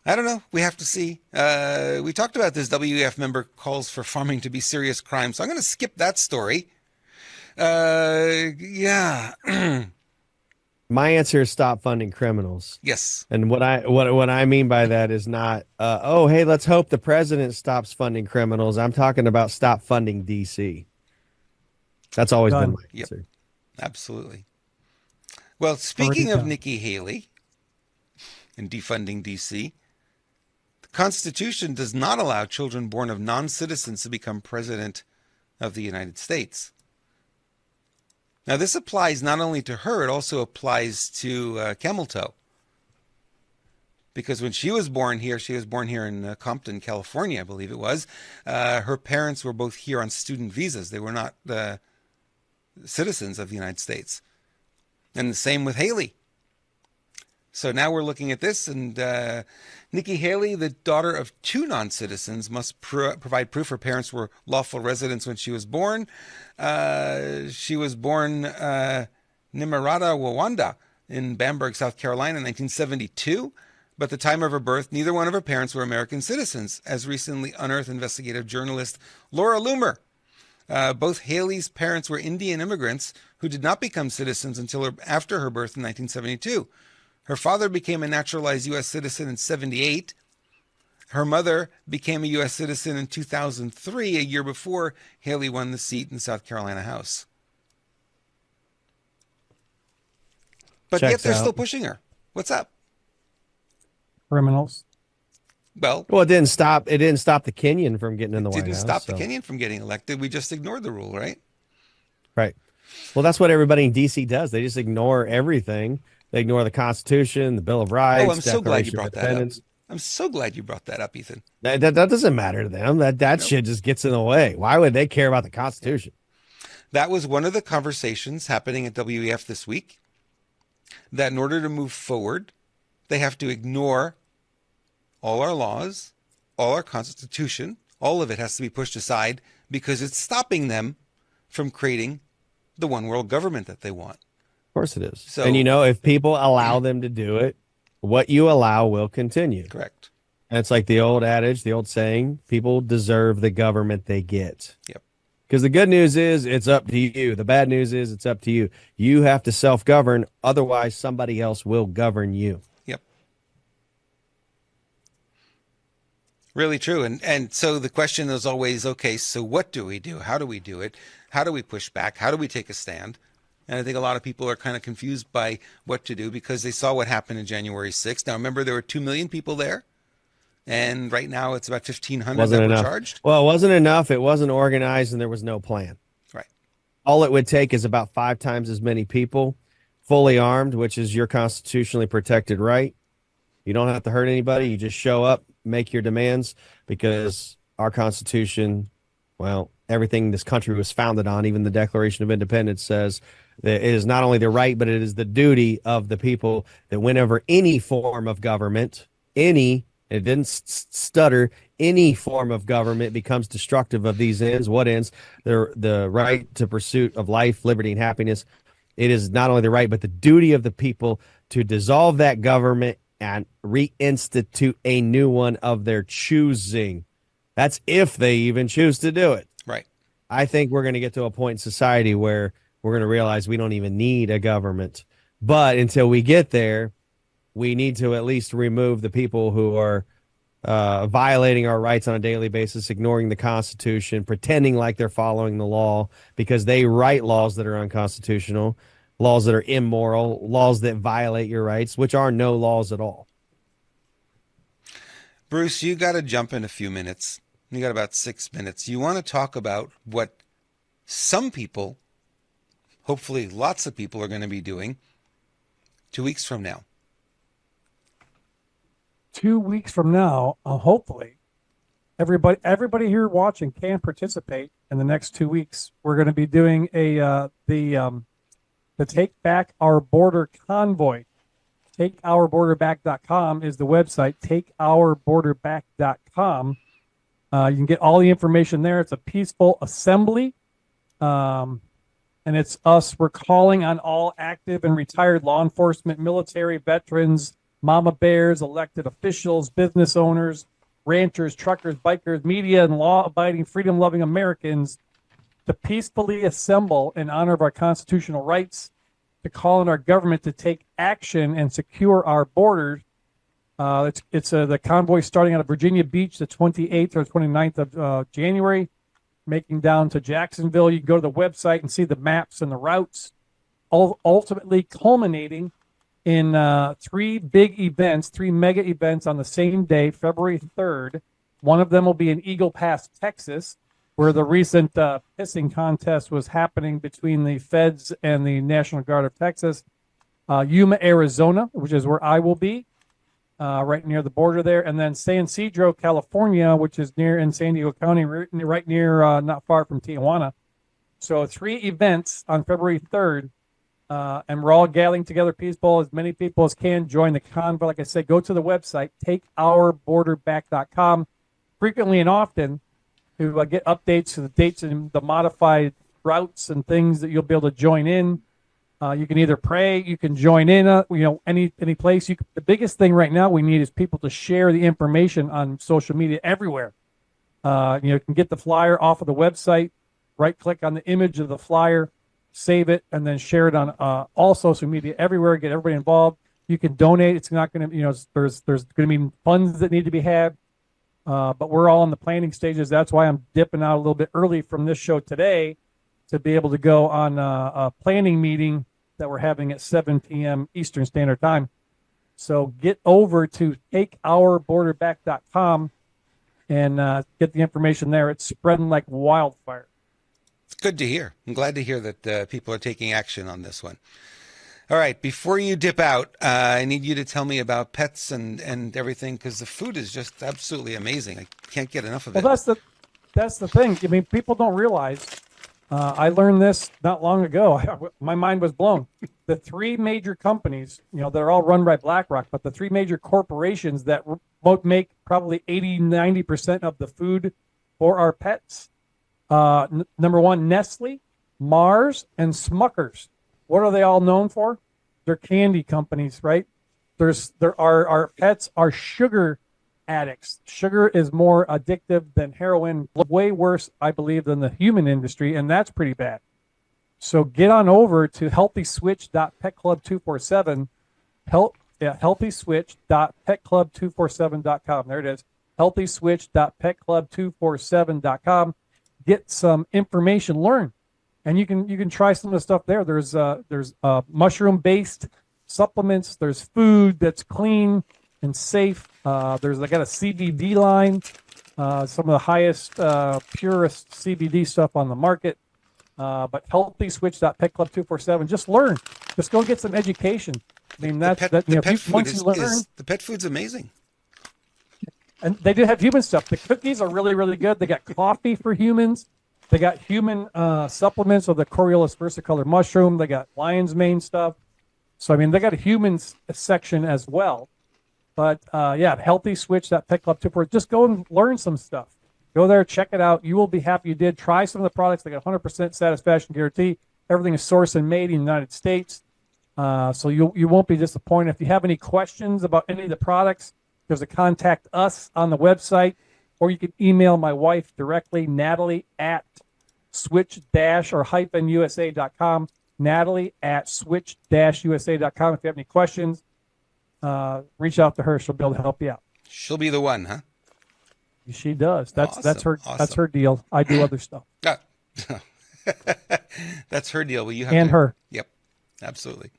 I don't know. We have to see. We talked about this. WEF member calls for farming to be serious crime, so I'm going to skip that story. Yeah. My answer is stop funding criminals. Yes. And what I mean by that is not, oh, hey, let's hope the president stops funding criminals. I'm talking about stop funding DC. That's always been my answer. Yep. Absolutely. Well, speaking of Nikki Haley and defunding DC, the Constitution does not allow children born of non-citizens to become president of the United States. Now, this applies not only to her, it also applies to Camel Toe. Because when she was born here in Compton, California, I believe it was, her parents were both here on student visas. They were not citizens of the United States. And the same with Haley. So now we're looking at this, and Nikki Haley, the daughter of two non-citizens, must provide proof her parents were lawful residents when she was born. She was born Nimarata Wawanda in Bamberg, South Carolina in 1972. But at the time of her birth, neither one of her parents were American citizens, as recently unearthed investigative journalist Laura Loomer. Both Haley's parents were Indian immigrants who did not become citizens until after her birth in 1972. Her father became a naturalized U.S. citizen in 1978. Her mother became a U.S. citizen in 2003, a year before Haley won the seat in the South Carolina House. But yet they're still pushing her. What's up? Criminals. Well, it didn't stop the Kenyan from getting in the White House. It didn't stop the Kenyan from getting elected. We just ignored the rule, right? Right. Well, that's what everybody in D.C. does. They just ignore everything. They ignore the Constitution, the Bill of Rights. Oh, I'm so glad you brought that up. I'm so glad you brought that up, Ethan. That doesn't matter to them. That shit just gets in the way. Why would they care about the Constitution? That was one of the conversations happening at WEF this week, that in order to move forward, they have to ignore all our laws, all our Constitution. All of it has to be pushed aside because it's stopping them from creating the one world government that they want. Of course it is. So, and if people allow them to do it, what you allow will continue. Correct. And it's like the old adage, the old saying, people deserve the government they get. Yep. Because the good news is it's up to you. The bad news is it's up to you. You have to self-govern. Otherwise, somebody else will govern you. Yep. Really true. And so the question is always, okay, so what do we do? How do we do it? How do we push back? How do we take a stand? And I think a lot of people are kind of confused by what to do because they saw what happened in January 6th. Now, remember, there were 2 million people there. And right now it's about 1,500 that were charged. Well, it wasn't enough. It wasn't organized and there was no plan. Right. All it would take is about 5 times as many people fully armed, which is your constitutionally protected right. You don't have to hurt anybody. You just show up, make your demands, because our Constitution, well, everything this country was founded on, even the Declaration of Independence says that it is not only the right, but it is the duty of the people that whenever any form of government, it didn't stutter, any form of government becomes destructive of these ends. What ends? The right to pursuit of life, liberty, and happiness. It is not only the right, but the duty of the people to dissolve that government and reinstitute a new one of their choosing. That's if they even choose to do it. Right. I think we're going to get to a point in society where we're going to realize we don't even need a government. But until we get there, we need to at least remove the people who are violating our rights on a daily basis, ignoring the Constitution, pretending like they're following the law because they write laws that are unconstitutional, laws that are immoral, laws that violate your rights, which are no laws at all. Bruce, you got to jump in a few minutes. You got about 6 minutes. You want to talk about what some people, hopefully lots of people, are going to be doing 2 weeks from now. 2 weeks from now, hopefully, everybody here watching can participate in the next 2 weeks. We're going to be doing the Take Back Our Border Convoy. TakeOurBorderBack.com is the website. TakeOurBorderBack.com. You can get all the information there. It's a peaceful assembly, and it's us. We're calling on all active and retired law enforcement, military, veterans, mama bears, elected officials, business owners, ranchers, truckers, bikers, media, and law-abiding, freedom-loving Americans to peacefully assemble in honor of our constitutional rights, to call on our government to take action and secure our borders. It's the convoy starting out of Virginia Beach the 28th or 29th of January, making down to Jacksonville. You can go to the website and see the maps and the routes, ultimately culminating in three big events, three mega events on the same day, February 3rd. One of them will be in Eagle Pass, Texas, where the recent pissing contest was happening between the feds and the National Guard of Texas. Yuma, Arizona, which is where I will be, right near the border there. And then San Ysidro, California, which is near in San Diego County, right near, not far from Tijuana. So 3 events on February 3rd. And we're all gathering together people, as many people as can join the convoy. Like I said, go to the website, takeourborderback.com, frequently and often to get updates to the dates and the modified routes and things that you'll be able to join in. You can either pray, you can join in, any place. The biggest thing right now we need is people to share the information on social media everywhere. You can get the flyer off of the website, right-click on the image of the flyer, save it, and then share it on all social media everywhere. Get everybody involved. You can donate. It's not going to, there's going to be funds that need to be had, but we're all in the planning stages. That's why I'm dipping out a little bit early from this show today to be able to go on a planning meeting that we're having at 7 p.m. Eastern Standard Time. So get over to takeourborderback.com and get the information there. It's spreading like wildfire. Good to hear. I'm glad to hear that people are taking action on this one. All right, before you dip out, I need you to tell me about pets and everything, because the food is just absolutely amazing. I can't get enough of it. Well, that's the thing. I mean, people don't realize. I learned this not long ago. My mind was blown. The 3 major companies, they're all run by BlackRock, but the 3 major corporations that both make probably 80-90% of the food for our pets. Number 1, Nestle, Mars, and Smuckers. What are they all known for? They're candy companies, right? Our pets are sugar addicts. Sugar is more addictive than heroin, way worse, I believe, than the human industry, and that's pretty bad. So get on over to healthyswitch.petclub247, healthyswitch.petclub247.com. There it is, healthyswitch.petclub247.com. Get some information, learn, and you can try some of the stuff there. There's mushroom-based supplements. There's food that's clean and safe. I got a CBD line, some of the highest, purest CBD stuff on the market. But healthyswitch.petclub247. Just learn. Just go get some education. I mean, once you learn, the pet food's amazing. And they do have human stuff. The cookies are really, really good. They got coffee for humans. They got human supplements of the Coriolis versicolor mushroom. They got lion's mane stuff. So, I mean, they got a humans section as well. But, healthyswitch.petclub247. Just go and learn some stuff. Go there, check it out. You will be happy you did. Try some of the products. They got 100% satisfaction guarantee. Everything is sourced and made in the United States. So you won't be disappointed. If you have any questions about any of the products, there's a contact us on the website, or you can email my wife directly, Natalie at switch-usa.com, Natalie at switch-usa.com. If you have any questions, reach out to her. She'll be able to help you out. She'll be the one, huh? She does. That's her. Awesome. That's her deal. I do other stuff. That's her deal. Well, you have and her. Yep, absolutely.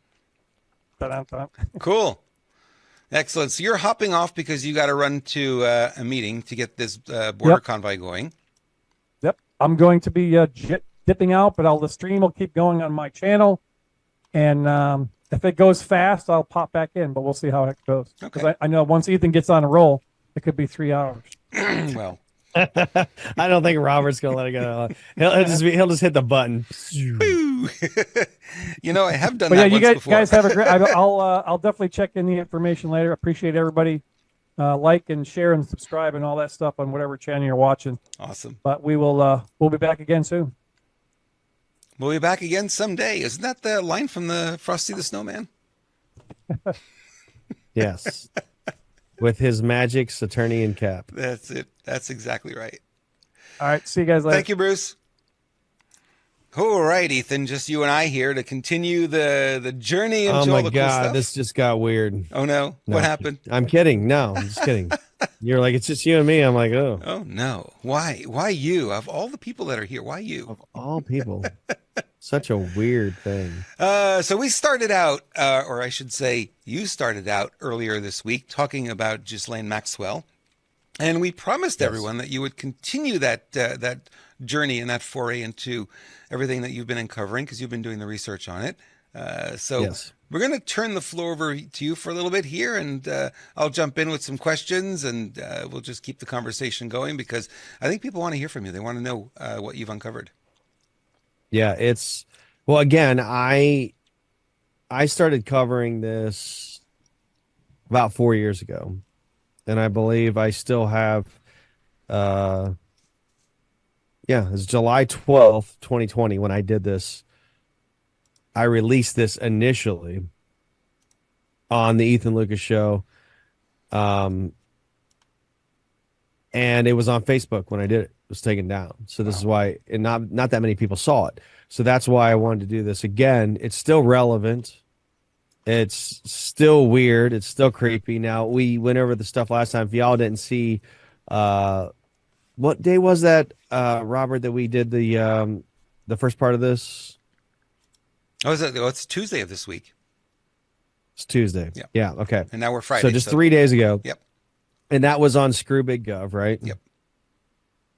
Ta-da-ta. Cool. Excellent. So you're hopping off because you got to run to a meeting to get this border convoy going. Yep. I'm going to be dipping out, but the stream will keep going on my channel. And if it goes fast, I'll pop back in, but we'll see how it goes. Because I know once Ethan gets on a roll, it could be 3 hours. Well, I don't think Robert's gonna let it go. He'll just hit the button. I have done but that you once before. guys have a great. I'll definitely check in the information later. Appreciate everybody like and share and subscribe and all that stuff on whatever channel you're watching. Awesome. But we'll be back again soon. We'll be back again someday. Isn't that the line from the Frosty the Snowman? Yes. With his magic Saturnian cap. That's it. That's exactly right. All right. See you guys later. Thank you, Bruce. All right, Ethan. Just you and I here to continue the journey into all the cool stuff. This just got weird. Oh, no. What happened? I'm kidding. No, I'm just kidding. You're like, it's just you and me. I'm like, oh. Oh, no. Why? Why you? Of all the people that are here, why you? Of all people. Such a weird thing. So we started out, or I should say, you started out earlier this week talking about Ghislaine Maxwell, and we promised Yes. everyone that you would continue that journey and that foray into everything that you've been uncovering because you've been doing the research on it. So Yes. we're going to turn the floor over to you for a little bit here, and I'll jump in with some questions, and we'll just keep the conversation going because I think people want to hear from you. They want to know what you've uncovered. Yeah, well, again, I started covering this about 4 years ago, and I believe I still have it's July 12th, 2020 when I did this. I released this initially on the Ethan Lucas show. And it was on Facebook when I did it. It was taken down. So this is why, and not that many people saw it. So that's why I wanted to do this again. It's still relevant. It's still weird. It's still creepy. Now, we went over the stuff last time. If y'all didn't see, what day was that, Robert, that we did the first part of this? Oh, it's Tuesday of this week. It's Tuesday. Yeah. Yeah. Okay. And now we're Friday. So just 3 days ago. Yep. And that was on Screw Big Gov, right? Yep.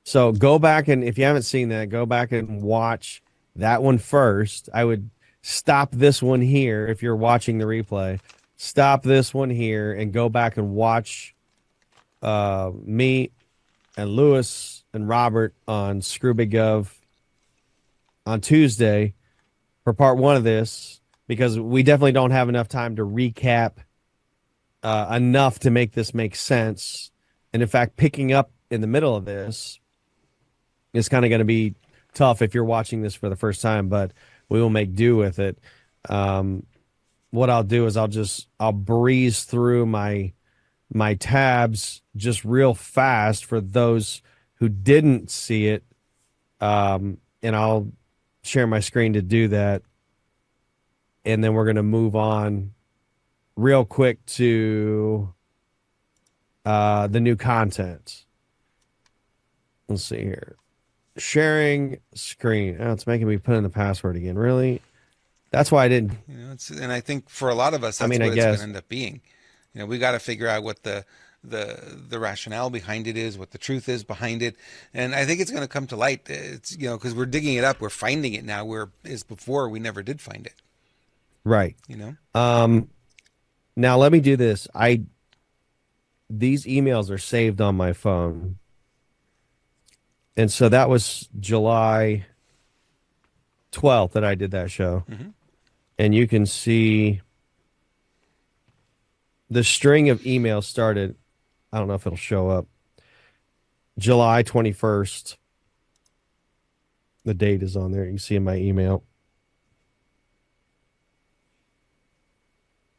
So go back, and if you haven't seen that, go back and watch that one first. I would stop this one here if you're watching the replay. Stop this one here and go back and watch me and Lewis and Robert on Screw Big Gov on Tuesday for part one of this, because we definitely don't have enough time to recap enough to make this make sense. And in fact, picking up in the middle of this is kind of going to be tough if you're watching this for the first time, but we will make do with it. What I'll do is I'll breeze through my tabs just real fast for those who didn't see it. And I'll share my screen to do that. And then we're going to move on real quick to the new content. Let's see here. Sharing screen. Oh, it's making me put in the password again. Really? That's why I didn't. And I think for a lot of us, that's what it's going to end up being. We got to figure out what the rationale behind it is, what the truth is behind it, and I think it's going to come to light. It's because we're digging it up, we're finding it now. Whereas before we never did find it. Right. Now let me do this. These emails are saved on my phone. And so that was July 12th that I did that show. Mm-hmm. And you can see the string of emails started. I don't know if it'll show up. July 21st. The date is on there. You can see in my email.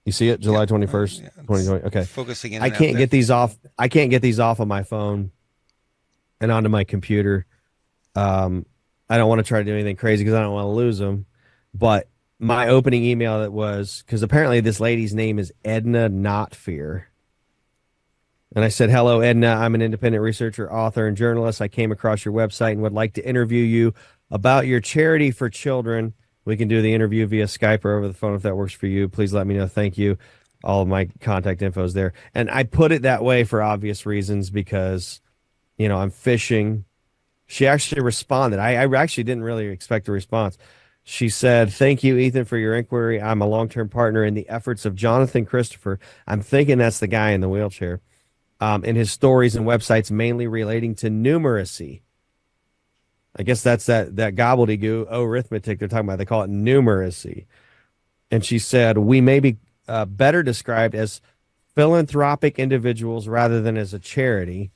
You see it? July 21st, 2020. Okay. Focusing in. I can't get these off. I can't get these off of my phone and onto my computer. I don't want to try to do anything crazy because I don't want to lose them. But my opening email that was, because apparently this lady's name is Edna Notfear. And I said, "Hello, Edna. I'm an independent researcher, author, and journalist. I came across your website and would like to interview you about your charity for children. We can do the interview via Skype or over the phone if that works for you. Please let me know. Thank you." All of my contact info is there. And I put it that way for obvious reasons because, I'm fishing. She actually responded. I actually didn't really expect a response. She said, "Thank you, Ethan, for your inquiry. I'm a long-term partner in the efforts of Jonathan Christopher." I'm thinking that's the guy in the wheelchair. In his stories and websites mainly relating to numeracy. I guess that's that gobbledygook arithmetic they're talking about. They call it numeracy. And she said, "We may be better described as philanthropic individuals rather than as a charity,"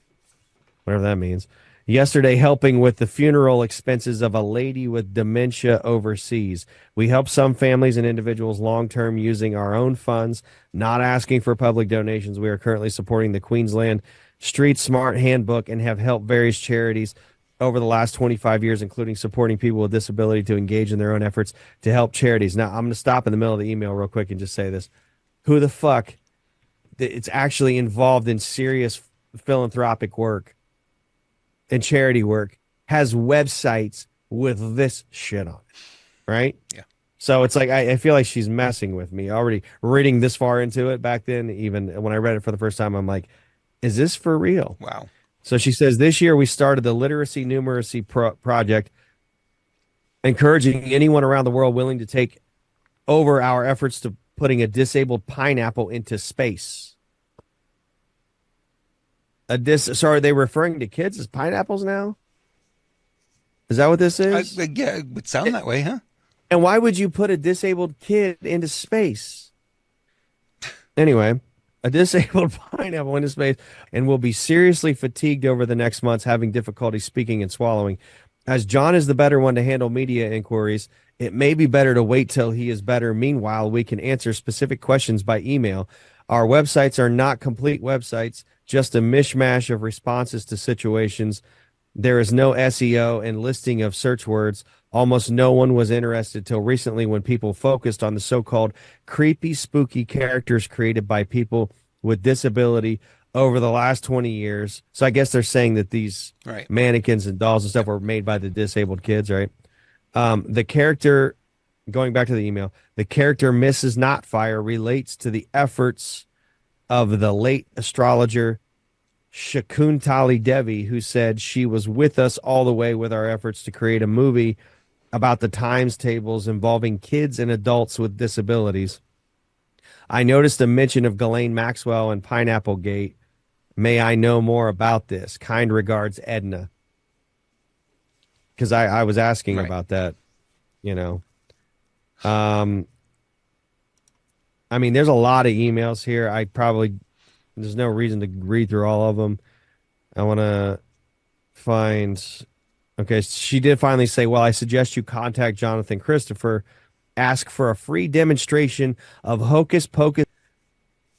whatever that means. "Yesterday, helping with the funeral expenses of a lady with dementia overseas. We help some families and individuals long-term using our own funds, not asking for public donations. We are currently supporting the Queensland Street Smart Handbook and have helped various charities over the last 25 years, including supporting people with disability to engage in their own efforts to help charities." Now, I'm going to stop in the middle of the email real quick and just say this. Who the fuck it's actually involved in serious philanthropic work and charity work has websites with this shit on it? right? Yeah. So it's like I feel like she's messing with me already. Reading this far into it back then, even when I read it for the first time, I'm like, is this for real? Wow. So she says, this year we started the Literacy Numeracy Project, encouraging anyone around the world willing to take over our efforts to putting a disabled pineapple into space. So are they referring to kids as pineapples now? Is that what this is? Yeah, it would sound that way, huh? And why would you put a disabled kid into space? Anyway, a disabled pineapple into space and will be seriously fatigued over the next months, having difficulty speaking and swallowing. As John is the better one to handle media inquiries, it may be better to wait till he is better. Meanwhile, we can answer specific questions by email. Our websites are not complete websites, just a mishmash of responses to situations. There is no SEO and listing of search words. Almost no one was interested till recently when people focused on the so-called creepy, spooky characters created by people with disability over the last 20 years. So I guess they're saying that these mannequins and dolls and stuff were made by the disabled kids, right? The character, going back to the email, the character Mrs. Notfire relates to the efforts of the late astrologer Shakuntali Devi, who said she was with us all the way with our efforts to create a movie about the times tables involving kids and adults with disabilities. I noticed a mention of Ghislaine Maxwell and Pineapple Gate. May I know more about this? Kind regards, Edna. Because I was asking about that, you know. I mean, there's a lot of emails here. There's no reason to read through all of them. I want to find. Okay, she did finally say, well, I suggest you contact Jonathan Christopher, ask for a free demonstration of Hocus Pocus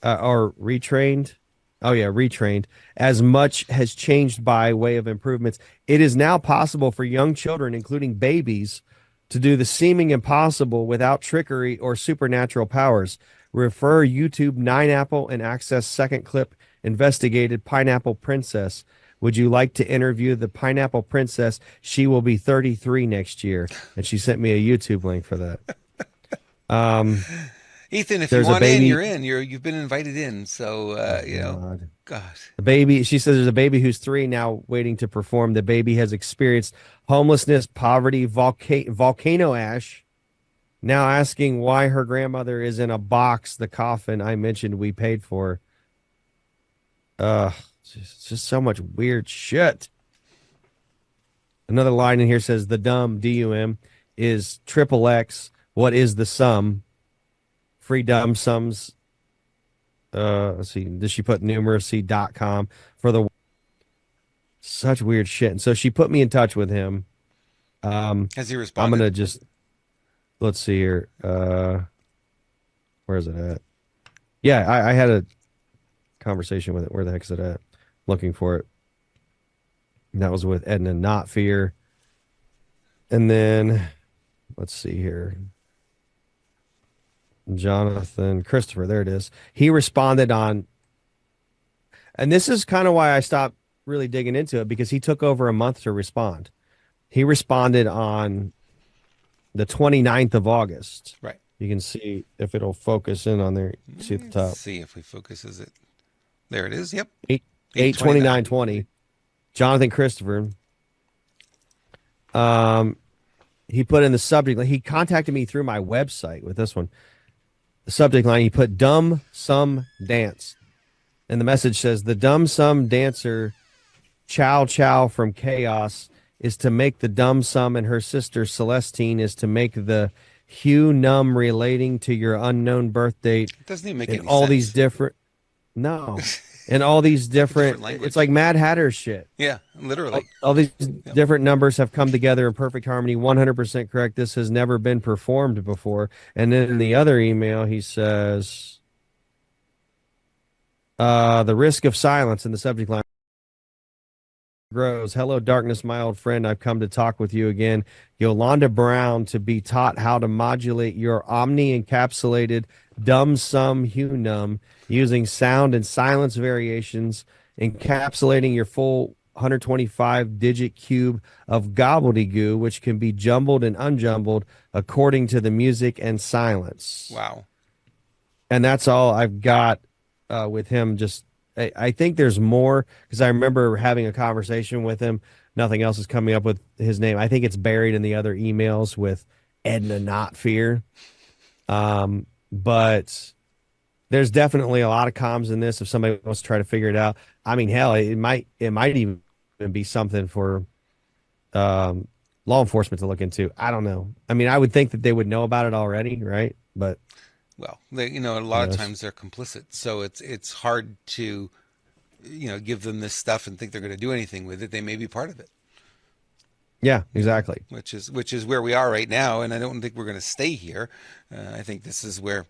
or Retrained. Oh, yeah, Retrained. As much has changed by way of improvements. It is now possible for young children, including babies, to do the seeming impossible without trickery or supernatural powers. Refer YouTube 9Apple and access second clip investigated Pineapple Princess. Would you like to interview the Pineapple Princess? She will be 33 next year. And she sent me a YouTube link for that. Ethan, if you want in, you're in. You've been invited in. So, gosh. The baby, she says there's a baby who's 3 now waiting to perform. The baby has experienced homelessness, poverty, volcano ash. Now asking why her grandmother is in a box, the coffin I mentioned we paid for. It's just so much weird shit. Another line in here says the dumb, DUM, is triple X. What is the sum? Free dumb sums. Let's see. Did she put numeracy.com for the such weird shit? And so she put me in touch with him. Has he responded? I'm gonna just let's see here. Where is it at? Yeah, I had a conversation with it. Where the heck is it at? Looking for it. And that was with Edna Not Fear. And then let's see here. Jonathan Christopher, there it is. He responded on, and this is kind of why I stopped really digging into it, because he took over a month to respond. He responded on the 29th of August. Right. You can see if it'll focus in on there. See at the top. Let's see if we focus. Is it? There it is. Yep. 8/29/20. Jonathan Christopher. He put in the subject. He contacted me through my website with this one. The subject line, he put dumb sum dance. And the message says, the dumb sum dancer Chow Chow from Chaos is to make the dumb sum, and her sister Celestine is to make the hue numb relating to your unknown birth date. It doesn't even make any sense. All these different, no. And all these different it's like Mad Hatter shit. Yeah, literally. All these different numbers have come together in perfect harmony. 100% correct. This has never been performed before. And then in the other email, he says, the risk of silence in the subject line grows. Hello, darkness, my old friend. I've come to talk with you again. Yolanda Brown, to be taught how to modulate your omni-encapsulated dumb sum hue numb using sound and silence variations, encapsulating your full 125-digit cube of gobbledygook, which can be jumbled and unjumbled according to the music and silence. Wow. And that's all I've got with him. Just I think there's more, because I remember having a conversation with him. Nothing else is coming up with his name. I think it's buried in the other emails with Edna Not Fear. But there's definitely a lot of comms in this if somebody wants to try to figure it out. I mean, hell, it might even be something for law enforcement to look into. I don't know. I mean, I would think that they would know about it already, right? But well, a lot of times they're complicit, so it's hard to give them this stuff and think they're going to do anything with it. They may be part of it. Yeah, exactly. Which is where we are right now, and I don't think we're going to stay here. I think this is where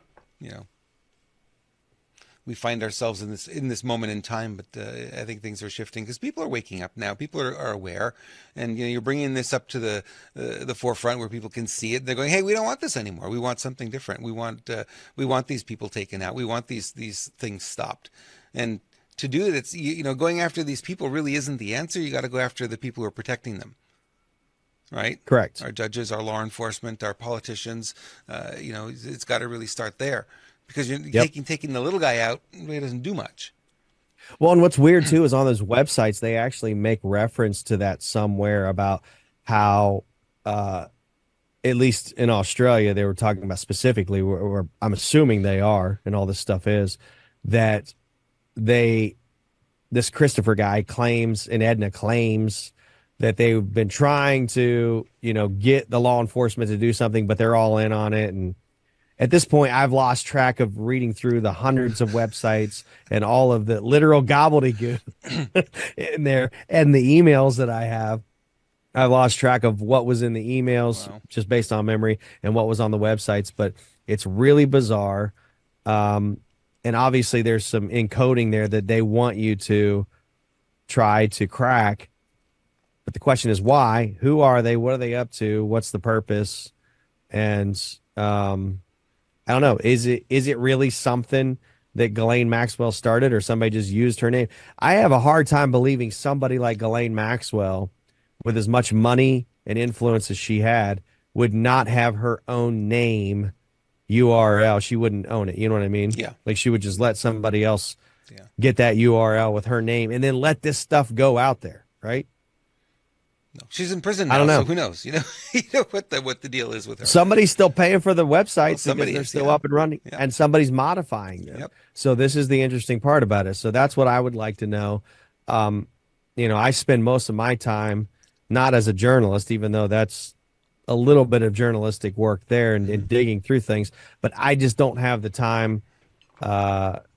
we find ourselves in this moment in time. But I think things are shifting because people are waking up now. People are aware, and you're bringing this up to the forefront where people can see it. They're going, "Hey, we don't want this anymore. We want something different. We want these people taken out. We want these things stopped." And to do it, it's going after these people really isn't the answer. You got to go after the people who are protecting them. Right? Correct. Our judges, our law enforcement, our politicians, it's got to really start there, because you're taking the little guy out, it doesn't do much. Well, and what's weird too is on those websites, they actually make reference to that somewhere about how, at least in Australia, they were talking about specifically, or I'm assuming they are, and all this stuff is, that this Christopher guy claims, and Edna claims, that they've been trying to, get the law enforcement to do something, but they're all in on it. And at this point, I've lost track of reading through the hundreds of websites and all of the literal gobbledygook in there and the emails that I have. I've lost track of what was in the emails just based on memory and what was on the websites, but it's really bizarre. And obviously there's some encoding there that they want you to try to crack. But the question is why? Who are they? What are they up to? What's the purpose? And I don't know. Is it really something that Ghislaine Maxwell started, or somebody just used her name? I have a hard time believing somebody like Ghislaine Maxwell, with as much money and influence as she had, would not have her own name URL. She wouldn't own it. You know what I mean? Yeah. Like she would just let somebody else get that URL with her name and then let this stuff go out there, right? No, she's in prison now, I don't know. so who knows? You know what the deal is with her. Somebody's still paying for the websites because they're still up and running, Yeah. and somebody's modifying them. Yep. So this is the interesting part about it. So that's what I would like to know. I spend most of my time not as a journalist, even though that's a little bit of journalistic work there and digging through things, but I just don't have the time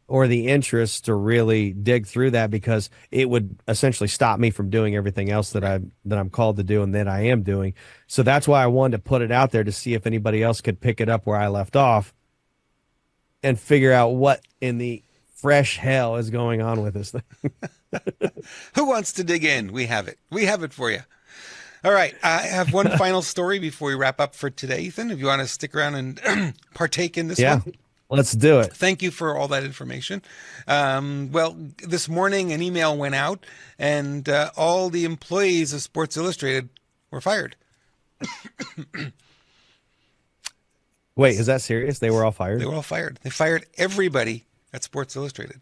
or the interest to really dig through that, because it would essentially stop me from doing everything else that I'm called to do and that I am doing. So that's why I wanted to put it out there to see if anybody else could pick it up where I left off and figure out what in the fresh hell is going on with this thing. Who wants to dig in? We have it. We have it for you. All right. I have one final story before we wrap up for today, Ethan, if you want to stick around and partake in this one. Let's do it. Thank you for all that information. Well, this morning an email went out, and all the employees of Sports Illustrated were fired. Wait, is that serious? They were all fired? They were all fired. They fired everybody at Sports Illustrated.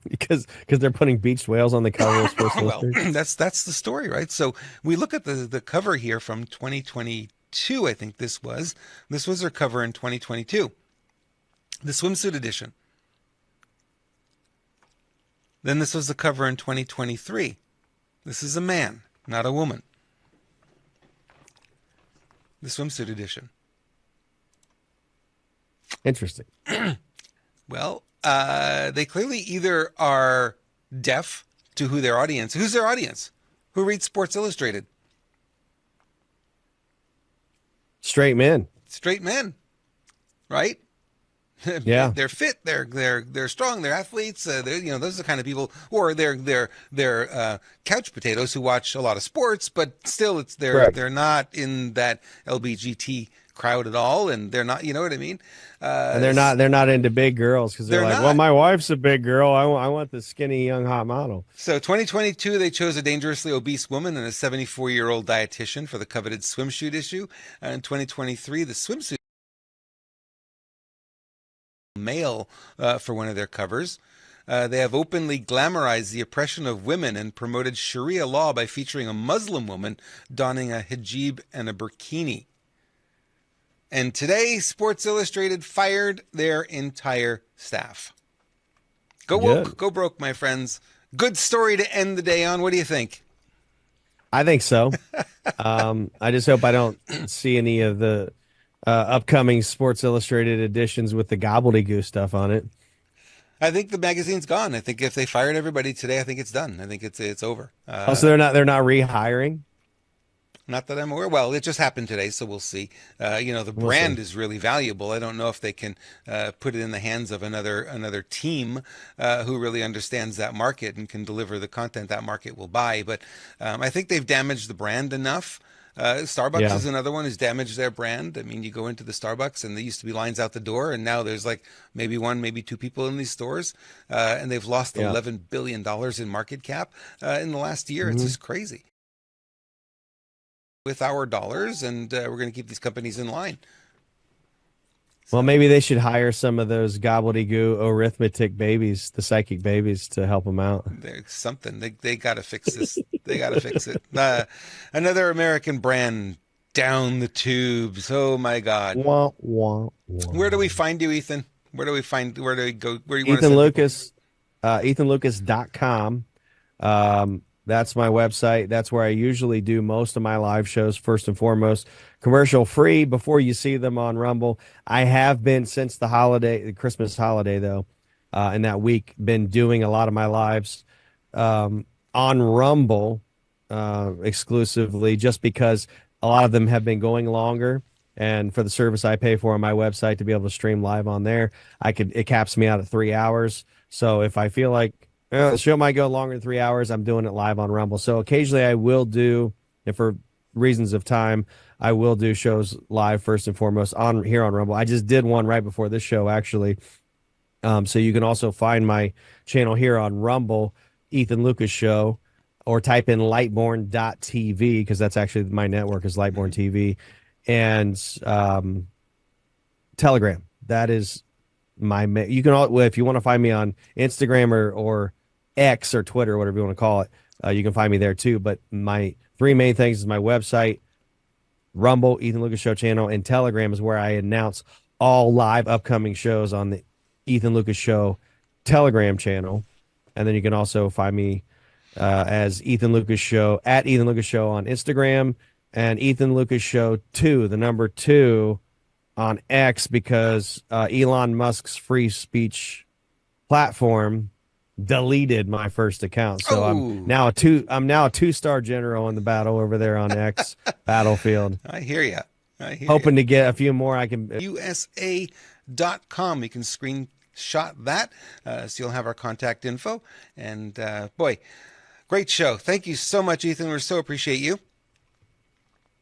because they're putting beached whales on the cover of Sports Well, Illustrated? that's the story, right? So we look at the cover here from 2022. I think this was their cover in 2022, the swimsuit edition. Then this was the cover in 2023. This is a man, not a woman. The swimsuit edition. Interesting. Well, they clearly either are deaf to who's their audience, who reads Sports Illustrated. Straight men. Straight men, right? Yeah. They're fit. They're strong. They're athletes. Those are the kind of people, or they're couch potatoes who watch a lot of sports, but still, Correct. they're not in that LBGT crowd at all, and they're not. You know what I mean? And they're not into big girls because they're They're like, well, not. my wife's a big girl. I want the skinny young hot model. So 2022, they chose a dangerously obese woman and a 74-year-old dietitian for the coveted swimsuit issue. In 2023, the swimsuit male for one of their covers. They have openly glamorized the oppression of women and promoted Sharia law by featuring a Muslim woman donning a hijab and a burkini. And today, Sports Illustrated fired their entire staff. Go woke, Good. go broke, my friends. Good story to end the day on. What do you think? I think so. I just hope I don't see any of the upcoming Sports Illustrated editions with the gobbledygook stuff on it. I think the magazine's gone. I think if they fired everybody today, I think it's done. I think it's over. Also, they're not rehiring. Not that I'm aware. Well, it just happened today, so we'll see. The brand is really valuable. I don't know if they can put it in the hands of another team who really understands that market and can deliver the content that market will buy. But I think they've damaged the brand enough. Starbucks is another one who's damaged their brand. I mean, you go into the Starbucks and there used to be lines out the door, and now there's like maybe one, maybe two people in these stores, and they've lost $11 billion in market cap in the last year. It's just crazy. With our dollars, and we're going to keep these companies in line. Well, maybe they should hire some of those gobbledygook arithmetic babies, the psychic babies, to help them out. There's something they got to fix this. They got to fix it. Another American brand down the tubes. Oh my God. Wah, wah, wah. Where do we find you, Ethan? Where do we go? Where you Ethan Lucas, EthanLucas.com. That's my website. That's where I usually do most of my live shows, first and foremost. Commercial free before you see them on Rumble. I have been since the Christmas holiday, though, in that week, been doing a lot of my lives on Rumble exclusively, just because a lot of them have been going longer. And for the service I pay for on my website to be able to stream live on there, it caps me out at 3 hours. So if I feel like the show might go longer than 3 hours, I'm doing it live on Rumble. So occasionally I will do, and for reasons of time, I will do shows live first and foremost here on Rumble. I just did one right before this show, actually. So you can also find my channel here on Rumble, Ethan Lucas Show, or type in lightborn.tv, because that's actually my network is Lightborn TV, and Telegram. That is you can, if you want to find me on Instagram or X or Twitter, or whatever you want to call it, you can find me there too. But my three main things is my website, Rumble, Ethan Lucas Show channel, and Telegram is where I announce all live upcoming shows on the Ethan Lucas Show Telegram channel. And then you can also find me as Ethan Lucas Show, at Ethan Lucas Show on Instagram, and Ethan Lucas Show 2, the number 2, on X, because Elon Musk's free speech platform deleted my first account. So I'm now a 2-star general in the battle over there on X Battlefield. I hear you. Hoping to get a few more. I can USA.com. You can screenshot that, so you'll have our contact info. And boy, great show. Thank you so much, Ethan. We so appreciate you.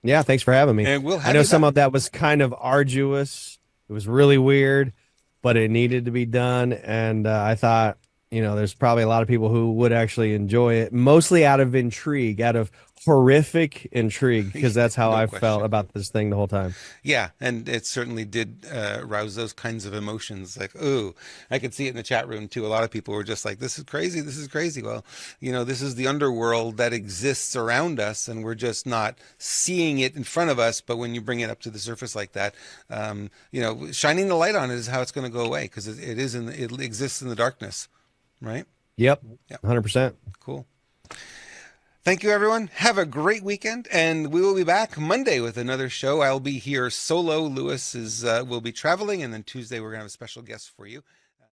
Yeah, thanks for having me. And we'll have I know you some back. of that was kind of arduous. It was really weird, but it needed to be done. And I thought, there's probably a lot of people who would actually enjoy it, mostly out of intrigue, out of horrific intrigue, because that's how No I question. felt about this thing the whole time. Yeah, and it certainly did rouse those kinds of emotions. Like, ooh, I could see it in the chat room too. A lot of people were just like, "This is crazy. This is crazy." Well, this is the underworld that exists around us, and we're just not seeing it in front of us. But when you bring it up to the surface like that, shining the light on it is how it's going to go away, because it exists in the darkness, right? Yep, Yep. 100%. Cool. Thank you, everyone. Have a great weekend, and we will be back Monday with another show. I'll be here solo. Lewis will be traveling, and then Tuesday we're going to have a special guest for you.